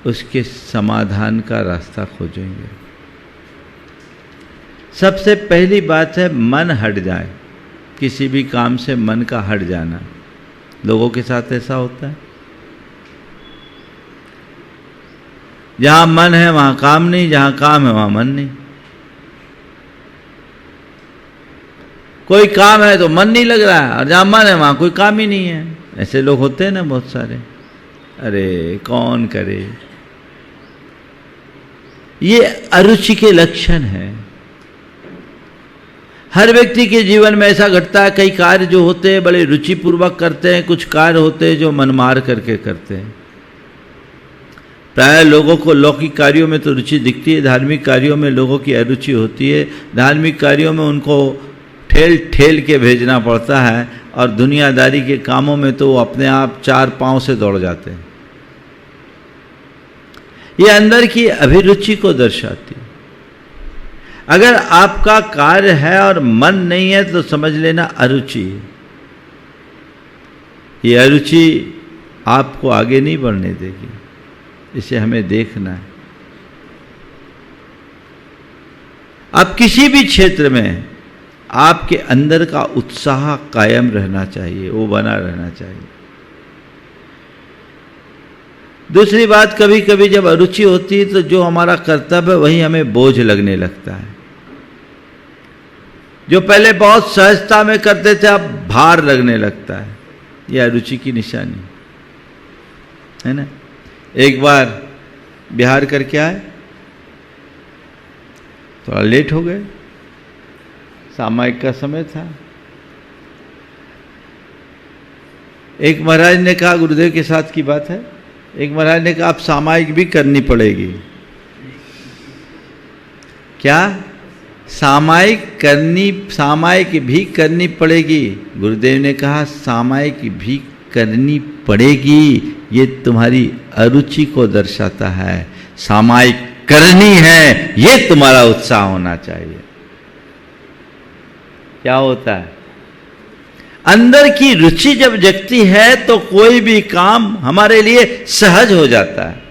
उसके समाधान का रास्ता खोजेंगे। सबसे पहली बात है मन हट जाए। किसी भी काम से मन का हट जाना। लोगों के साथ ऐसा होता है, जहां मन है वहां काम नहीं, जहां काम है वहां मन नहीं। कोई काम है तो मन नहीं लग रहा है, और जहां मन है वहां कोई काम ही नहीं है। ऐसे लोग होते हैं ना बहुत सारे। अरे कौन करे। ये अरुचि के लक्षण है। हर व्यक्ति के जीवन में ऐसा घटता है। कई कार्य जो होते हैं बड़े रुचिपूर्वक करते हैं, कुछ कार्य होते हैं जो मन मार करके करते हैं। प्राय लोगों को लौकिक कार्यों में तो रुचि दिखती है, धार्मिक कार्यों में लोगों की अरुचि होती है। धार्मिक कार्यों में उनको ठेल ठेल के भेजना पड़ता है, और दुनियादारी के कामों में तो वो अपने आप 4 पांव से दौड़ जाते हैं। ये अंदर की अभिरुचि को दर्शाती है। अगर आपका कार्य है और मन नहीं है तो समझ लेना अरुचि है। ये अरुचि आपको आगे नहीं बढ़ने देगी, इसे हमें देखना है। आप किसी भी क्षेत्र में आपके अंदर का उत्साह कायम रहना चाहिए, वो बना रहना चाहिए। दूसरी बात, कभी कभी जब अरुचि होती है तो जो हमारा कर्तव्य है वही हमें बोझ लगने लगता है। जो पहले बहुत सहजता में करते थे अब भार लगने लगता है। यह अरुचि की निशानी है ना। एक बार बिहार करके आए, थोड़ा लेट हो गए, सामायिक का समय था। एक महाराज ने कहा, गुरुदेव के साथ की बात है, एक महाराज ने कहा आप सामायिक भी करनी पड़ेगी। क्या? सामायिक भी करनी पड़ेगी। गुरुदेव ने कहा सामायिक भी करनी पड़ेगी, ये तुम्हारी अरुचि को दर्शाता है। सामायिक करनी है, ये तुम्हारा उत्साह होना चाहिए। क्या होता है? अंदर की रुचि जब जगती है तो कोई भी काम हमारे लिए सहज हो जाता है,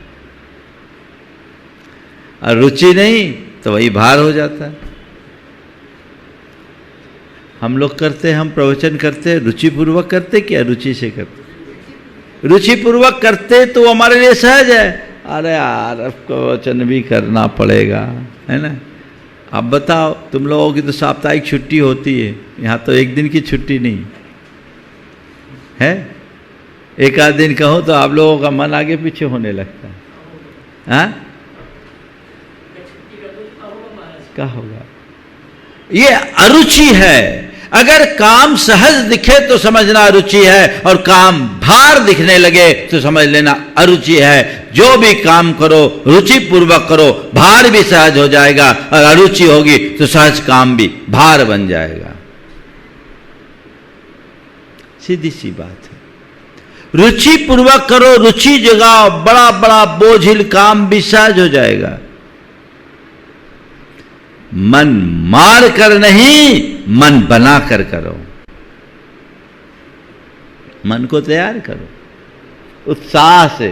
और रुचि नहीं तो वही भार हो जाता है। हम लोग करते हैं, हम प्रवचन करते हैं, रुचिपूर्वक करते कि अरुचि से करते? रुचिपूर्वक करते तो हमारे लिए सहज है। अरे यार अब प्रवचन भी करना पड़ेगा, है ना। अब बताओ, तुम लोगों की तो साप्ताहिक छुट्टी होती है, यहाँ तो एक दिन की छुट्टी नहीं है। एक आध दिन कहो तो आप लोगों का मन आगे पीछे होने लगता है। हाँ? क्या होगा? ये अरुचि है। अगर काम सहज दिखे तो समझना अरुचि है, और काम भार दिखने लगे तो समझ लेना अरुचि है। जो भी काम करो रुचि पूर्वक करो, भार भी सहज हो जाएगा, और अरुचि होगी तो सहज काम भी भार बन जाएगा। सीधी सी बात है। रुचि पूर्वक करो, रुचि जगाओ, बड़ा बड़ा बोझिल काम भी सहज हो जाएगा। मन मार कर नहीं, मन बना कर करो। मन को तैयार करो उत्साह से।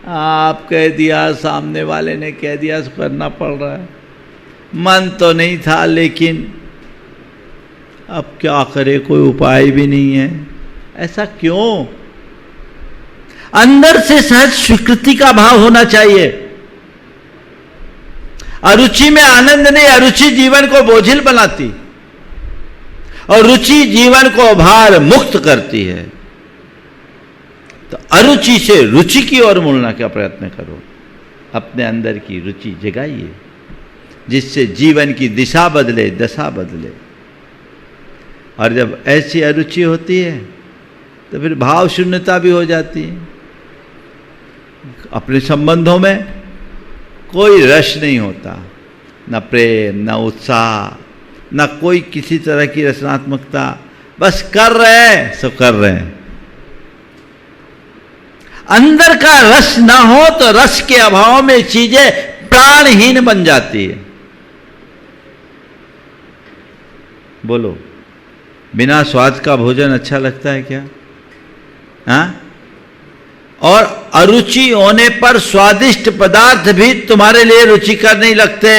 आप कह दिया, सामने वाले ने कह दिया, तो करना पड़ रहा है। मन तो नहीं था, लेकिन अब क्या करे, कोई उपाय भी नहीं है। ऐसा क्यों? अंदर से सहज स्वीकृति का भाव होना चाहिए। अरुचि में आनंद नहीं, अरुचि जीवन को बोझिल बनाती और रुचि जीवन को भार मुक्त करती है। तो अरुचि से रुचि की ओर मुड़ने का प्रयत्न करो। अपने अंदर की रुचि जगाइए, जिससे जीवन की दिशा बदले, दशा बदले। और जब ऐसी अरुचि होती है तो फिर भाव शून्यता भी हो जाती है। अपने संबंधों में कोई रस नहीं होता, न प्रेम, न उत्साह, न कोई किसी तरह की रचनात्मकता। बस कर रहे हैं सो कर रहे हैं। अंदर का रस ना हो तो रस के अभाव में चीजें प्राणहीन बन जाती है। बोलो, बिना स्वाद का भोजन अच्छा लगता है क्या? हाँ? और अरुचि होने पर स्वादिष्ट पदार्थ भी तुम्हारे लिए रुचिकर नहीं लगते,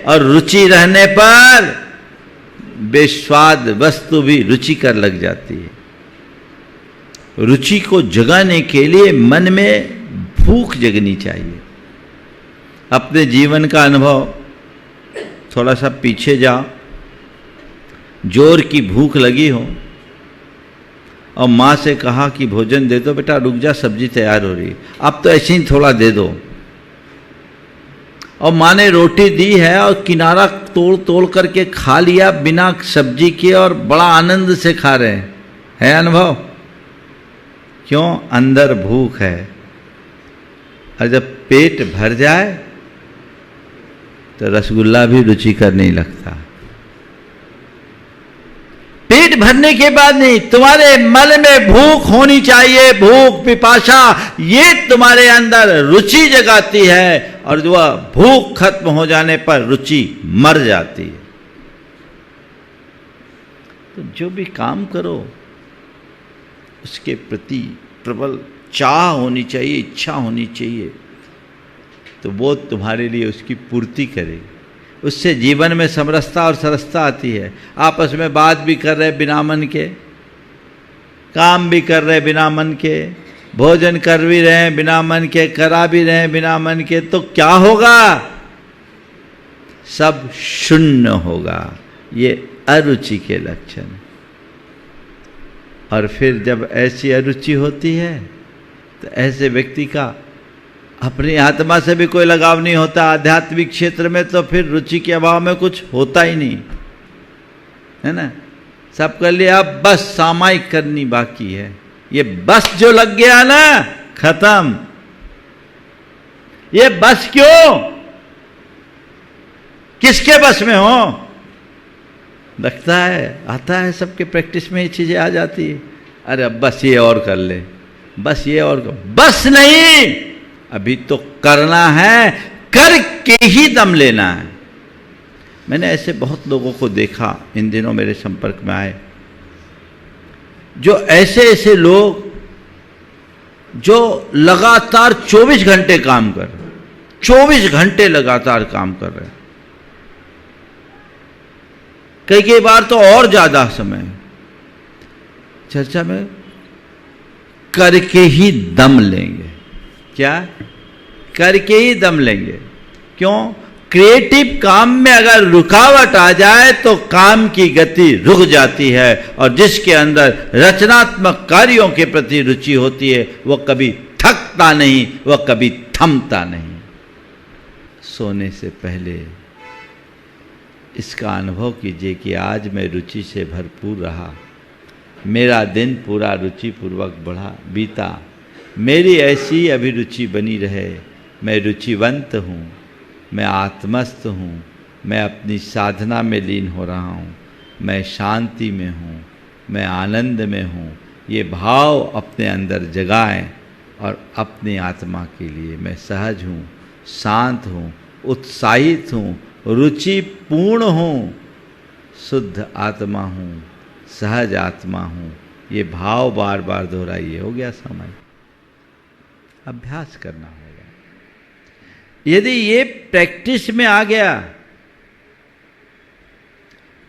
और रुचि रहने पर बेस्वाद वस्तु भी रुचिकर लग जाती है। रुचि को जगाने के लिए मन में भूख जगनी चाहिए। अपने जीवन का अनुभव थोड़ा सा पीछे जाओ। जोर की भूख लगी हो और माँ से कहा कि भोजन दे दो, बेटा रुक जा, सब्जी तैयार हो रही है, अब तो ऐसे ही थोड़ा दे दो। और माँ ने रोटी दी है और किनारा तोड़ तोड़ करके खा लिया बिना सब्जी के, और बड़ा आनंद से खा रहे हैं। है अनुभव? क्यों? अंदर भूख है। और जब पेट भर जाए तो रसगुल्ला भी रुचिकर नहीं लगता। पेट भरने के बाद नहीं, तुम्हारे मन में भूख होनी चाहिए। भूख, पिपासा, ये तुम्हारे अंदर रुचि जगाती है, और जो भूख खत्म हो जाने पर रुचि मर जाती है। तो जो भी काम करो उसके प्रति प्रबल चाह होनी चाहिए, इच्छा होनी चाहिए, तो वो तुम्हारे लिए उसकी पूर्ति करेगी। उससे जीवन में समरसता और सरसता आती है। आपस में बात भी कर रहे बिना मन के, काम भी कर रहे बिना मन के, भोजन कर भी रहे हैं बिना मन के, करा भी रहे हैं बिना मन के, तो क्या होगा? सब शून्य होगा। ये अरुचि के लक्षण। और फिर जब ऐसी अरुचि होती है तो ऐसे व्यक्ति का अपनी आत्मा से भी कोई लगाव नहीं होता। आध्यात्मिक क्षेत्र में तो फिर रुचि के अभाव में कुछ होता ही नहीं है ना। सब कर लिया, अब बस सामायिक करनी बाकी है। ये बस जो लग गया ना, खत्म। ये बस क्यों? किसके बस में हो? लगता है, आता है सबके प्रैक्टिस में ये चीजें आ जाती है। अरे अब बस ये और कर ले, बस ये और कर। बस नहीं, अभी तो करना है, करके ही दम लेना है। मैंने ऐसे बहुत लोगों को देखा, इन दिनों मेरे संपर्क में आए, जो ऐसे लोग जो लगातार 24 घंटे काम कर रहे, 24 घंटे लगातार काम कर रहे, कई बार तो और ज्यादा समय। चर्चा में करके ही दम लेंगे। क्या? करके ही दम लेंगे। क्यों? क्रिएटिव काम में अगर रुकावट आ जाए तो काम की गति रुक जाती है, और जिसके अंदर रचनात्मक कार्यों के प्रति रुचि होती है वो कभी थकता नहीं, वह कभी थमता नहीं। सोने से पहले इसका अनुभव कीजिए कि आज मैं रुचि से भरपूर रहा, मेरा दिन पूरा रुचिपूर्वक बीता। मेरी ऐसी अभिरुचि बनी रहे। मैं रुचिवंत हूँ, मैं आत्मस्थ हूँ, मैं अपनी साधना में लीन हो रहा हूँ, मैं शांति में हूँ, मैं आनंद में हूँ। ये भाव अपने अंदर जगाएं, और अपनी आत्मा के लिए मैं सहज हूँ, शांत हूँ, उत्साहित हूँ, रुचिपूर्ण हूँ, शुद्ध आत्मा हूँ, सहज आत्मा हूँ, ये भाव बार बार दोहराइए। हो गया समय, अभ्यास करना होगा। यदि ये प्रैक्टिस में आ गया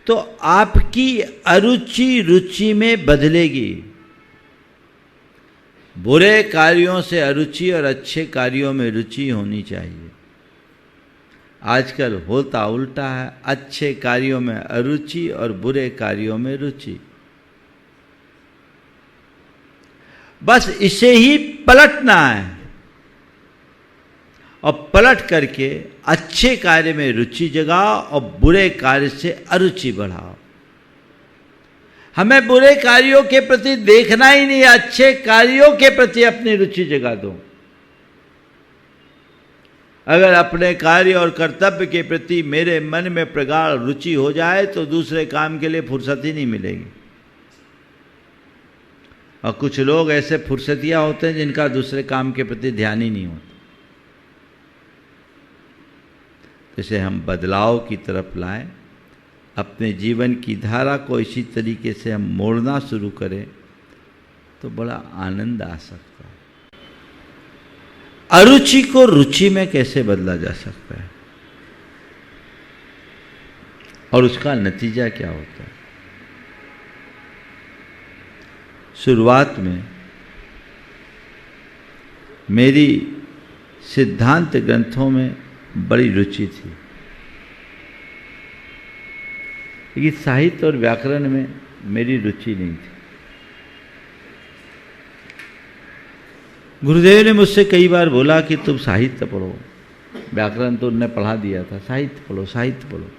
तो आपकी अरुचि रुचि में बदलेगी। बुरे कार्यों से अरुचि और अच्छे कार्यों में रुचि होनी चाहिए। आजकल होता उल्टा है, अच्छे कार्यों में अरुचि और बुरे कार्यों में रुचि। बस इसे ही पलटना है और पलट करके अच्छे कार्य में रुचि जगाओ और बुरे कार्य से अरुचि बढ़ाओ। हमें बुरे कार्यों के प्रति देखना ही नहीं, अच्छे कार्यों के प्रति अपनी रुचि जगा दो। अगर अपने कार्य और कर्तव्य के प्रति मेरे मन में प्रगाढ़ रुचि हो जाए तो दूसरे काम के लिए फुर्सत ही नहीं मिलेगी। और कुछ लोग ऐसे फुर्सतिया होते हैं जिनका दूसरे काम के प्रति ध्यान ही नहीं होता। इसे हम बदलाव की तरफ लाएं, अपने जीवन की धारा को इसी तरीके से हम मोड़ना शुरू करें तो बड़ा आनंद आ सकता है। अरुचि को रुचि में कैसे बदला जा सकता है और उसका नतीजा क्या होता है? शुरुआत में मेरी सिद्धांत ग्रंथों में बड़ी रुचि थी, लेकिन साहित्य और व्याकरण में मेरी रुचि नहीं थी। गुरुदेव ने मुझसे कई बार बोला कि तुम साहित्य पढ़ो, व्याकरण तो उन्होंने पढ़ा दिया था, साहित्य पढ़ो, साहित्य पढ़ो।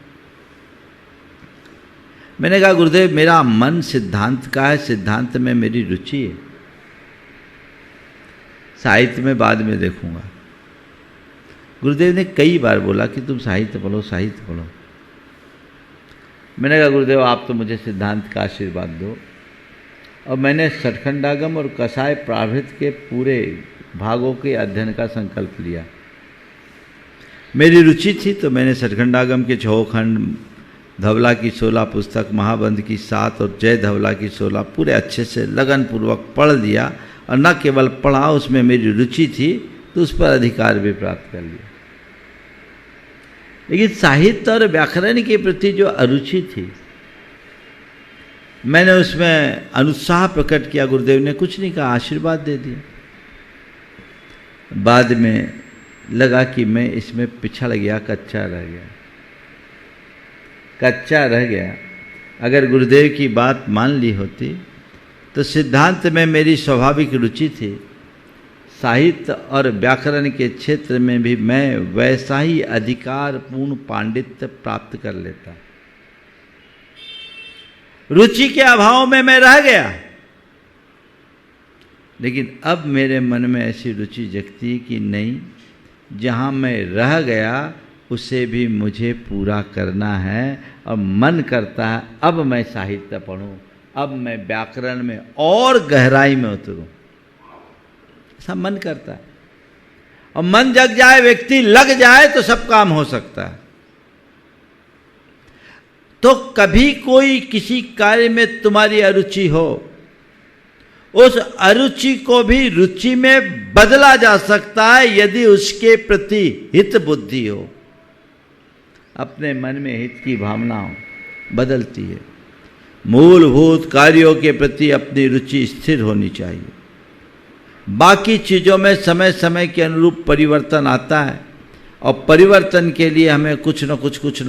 मैंने कहा गुरुदेव मेरा मन सिद्धांत का है, सिद्धांत में मेरी रुचि है, साहित्य में बाद में देखूंगा। गुरुदेव ने कई बार बोला कि तुम साहित्य पढ़ो, साहित्य पढ़ो। मैंने कहा गुरुदेव आप तो मुझे सिद्धांत का आशीर्वाद दो। और मैंने सठखंडागम और कसाय प्राभृत के पूरे भागों के अध्ययन का संकल्प लिया। मेरी रुचि थी तो मैंने सठखंडागम के 6 खंड, धवला की 16 पुस्तक, महाबंध की 7 और जय धवला की 16 पूरे अच्छे से लगन पूर्वक पढ़ लिया। और न केवल पढ़ा, उसमें मेरी रुचि थी तो उस पर अधिकार भी प्राप्त कर लिया। लेकिन साहित्य और व्याकरण के प्रति जो अरुचि थी, मैंने उसमें अनुत्साह प्रकट किया। गुरुदेव ने कुछ नहीं कहा, आशीर्वाद दे दिया। बाद में लगा कि मैं इसमें पिछड़ गया, कच्चा रह गया। अगर गुरुदेव की बात मान ली होती तो सिद्धांत में मेरी स्वाभाविक रुचि थी, साहित्य और व्याकरण के क्षेत्र में भी मैं वैसा ही अधिकारपूर्ण पांडित्य प्राप्त कर लेता। रुचि के अभाव में मैं रह गया। लेकिन अब मेरे मन में ऐसी रुचि जगती कि नहीं, जहाँ मैं रह गया उसे भी मुझे पूरा करना है। और मन करता है अब मैं साहित्य पढ़ूं, अब मैं व्याकरण में और गहराई में उतरूं, ऐसा मन करता है। और मन जग जाए, व्यक्ति लग जाए तो सब काम हो सकता है। तो कभी कोई किसी कार्य में तुम्हारी अरुचि हो, उस अरुचि को भी रुचि में बदला जा सकता है यदि उसके प्रति हित बुद्धि हो। अपने मन में हित की भावना बदलती है। मूलभूत कार्यों के प्रति अपनी रुचि स्थिर होनी चाहिए। बाकी चीज़ों में समय समय के अनुरूप परिवर्तन आता है और परिवर्तन के लिए हमें कुछ न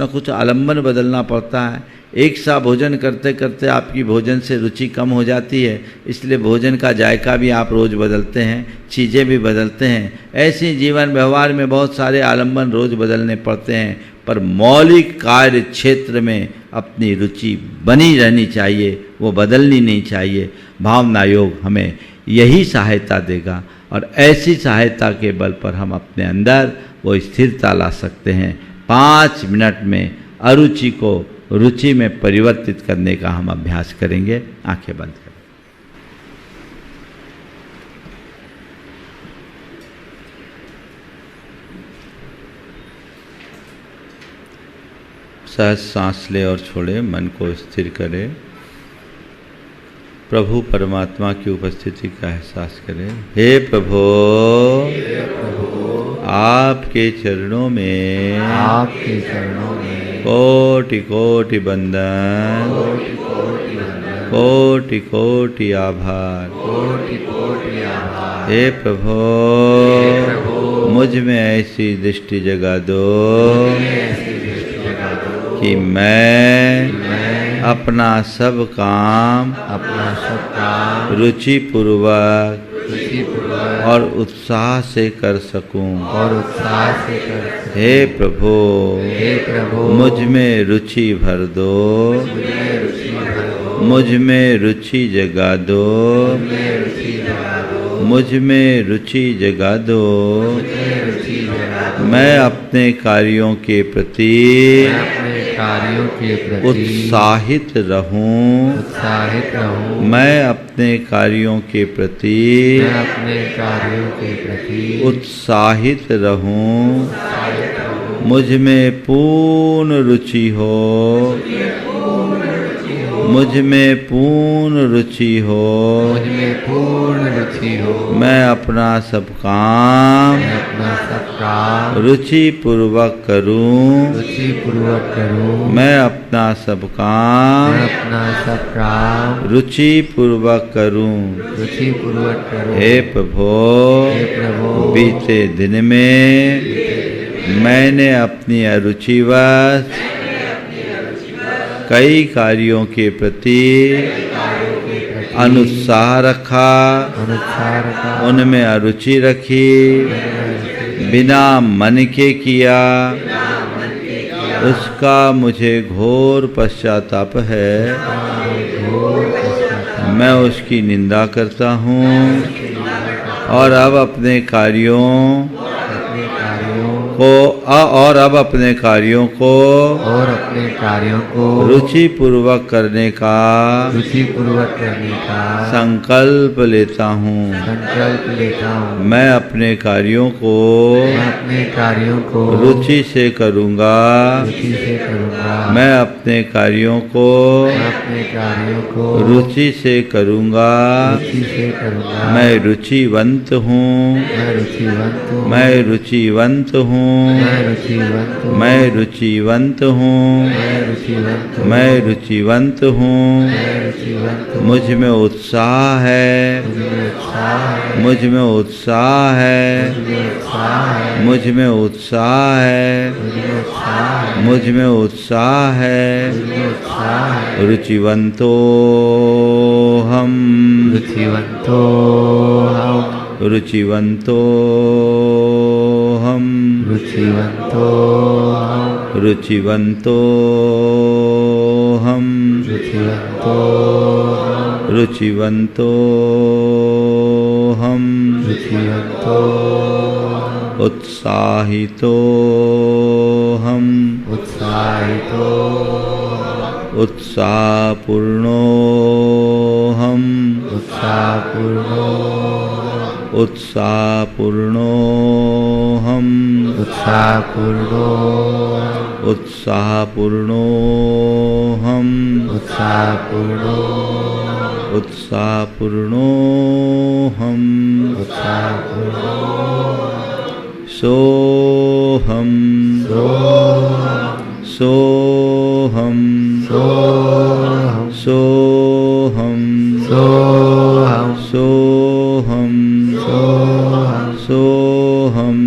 कुछ आलम्बन बदलना पड़ता है। एक सा भोजन करते करते आपकी भोजन से रुचि कम हो जाती है, इसलिए भोजन का जायका भी आप रोज़ बदलते हैं, चीज़ें भी बदलते हैं। ऐसे जीवन व्यवहार में बहुत सारे आलम्बन रोज़ बदलने पड़ते हैं, पर मौलिक कार्य क्षेत्र में अपनी रुचि बनी रहनी चाहिए, वो बदलनी नहीं चाहिए। भावना योग हमें यही सहायता देगा और ऐसी सहायता के बल पर हम अपने अंदर वो स्थिरता ला सकते हैं। 5 मिनट में अरुचि को रुचि में परिवर्तित करने का हम अभ्यास करेंगे। आंखें बंद करें। सहज सांस ले और छोड़े, मन को स्थिर करें। प्रभु परमात्मा की उपस्थिति का एहसास करें। हे प्रभु, आपके चरणों में कोटि कोटि बंदन, कोटि कोटि आभार। हे प्रभु, मुझ में ऐसी दृष्टि जगा दो कि मैं अपना सब काम रुचि पूर्वक और उत्साह से कर सकूं। हे प्रभु, मुझ में रुचि भर दो, मुझ में रुचि जगा दो, मुझ में रुचि जगा दो। मैं अपने कार्यों के प्रति उत्साहित रहूं। मैं अपने कार्यों के प्रति उत्साहित रहूं। मुझ में पूर्ण रुचि हो, मुझ में पूर्ण रुचि हो। मैं अपना सब काम रुचि पूर्वक करूं। मैं अपना सब काम रुचि पूर्वक करूं। हे प्रभु, बीते दिन में मैंने अपनी अरुचिवश कई कार्यों के प्रति अनुत्साह रखा, उनमें अरुचि रखी, बिना मन के किया। उसका मुझे घोर पश्चाताप है। मैं उसकी निंदा करता हूँ और अब अपने कार्यों को रुचि पूर्वक करने का संकल्प लेता हूँ। मैं अपने कार्यों को रुचि से करूँगा। मैं अपने कार्यों को रुचि से करूँगा। मैं रुचिवंत हूँ। मैं रुचिवंत हूँ। मैं रुचिवंत हूँ। मैं रुचिवंत हूँ। मुझ में उत्साह है। मुझ में उत्साह है। मुझ में उत्साह है। मुझ में उत्साह है। रुचिवंतो हम। रुचिवंतो हम। रुचिवंतो हम। रुचिवंतो हम। उत्साहितो हम। उत्साहपूर्णो हम। उत्साहपूर्णो हम। उत्साहपूर्णो हम। उत्साहपूर्णो हम। सोहम। सोहम। सोहम। सोहम। सोहम। सोहम।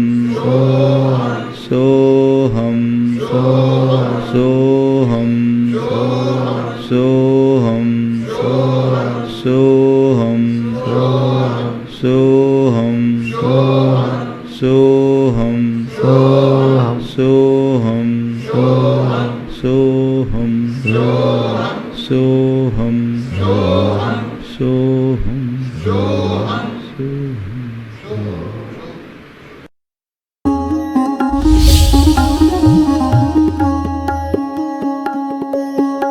सोहम। सोहम। सोहम। सोहम। सोहम। सोहम। सोहम। सोहम। सोहम।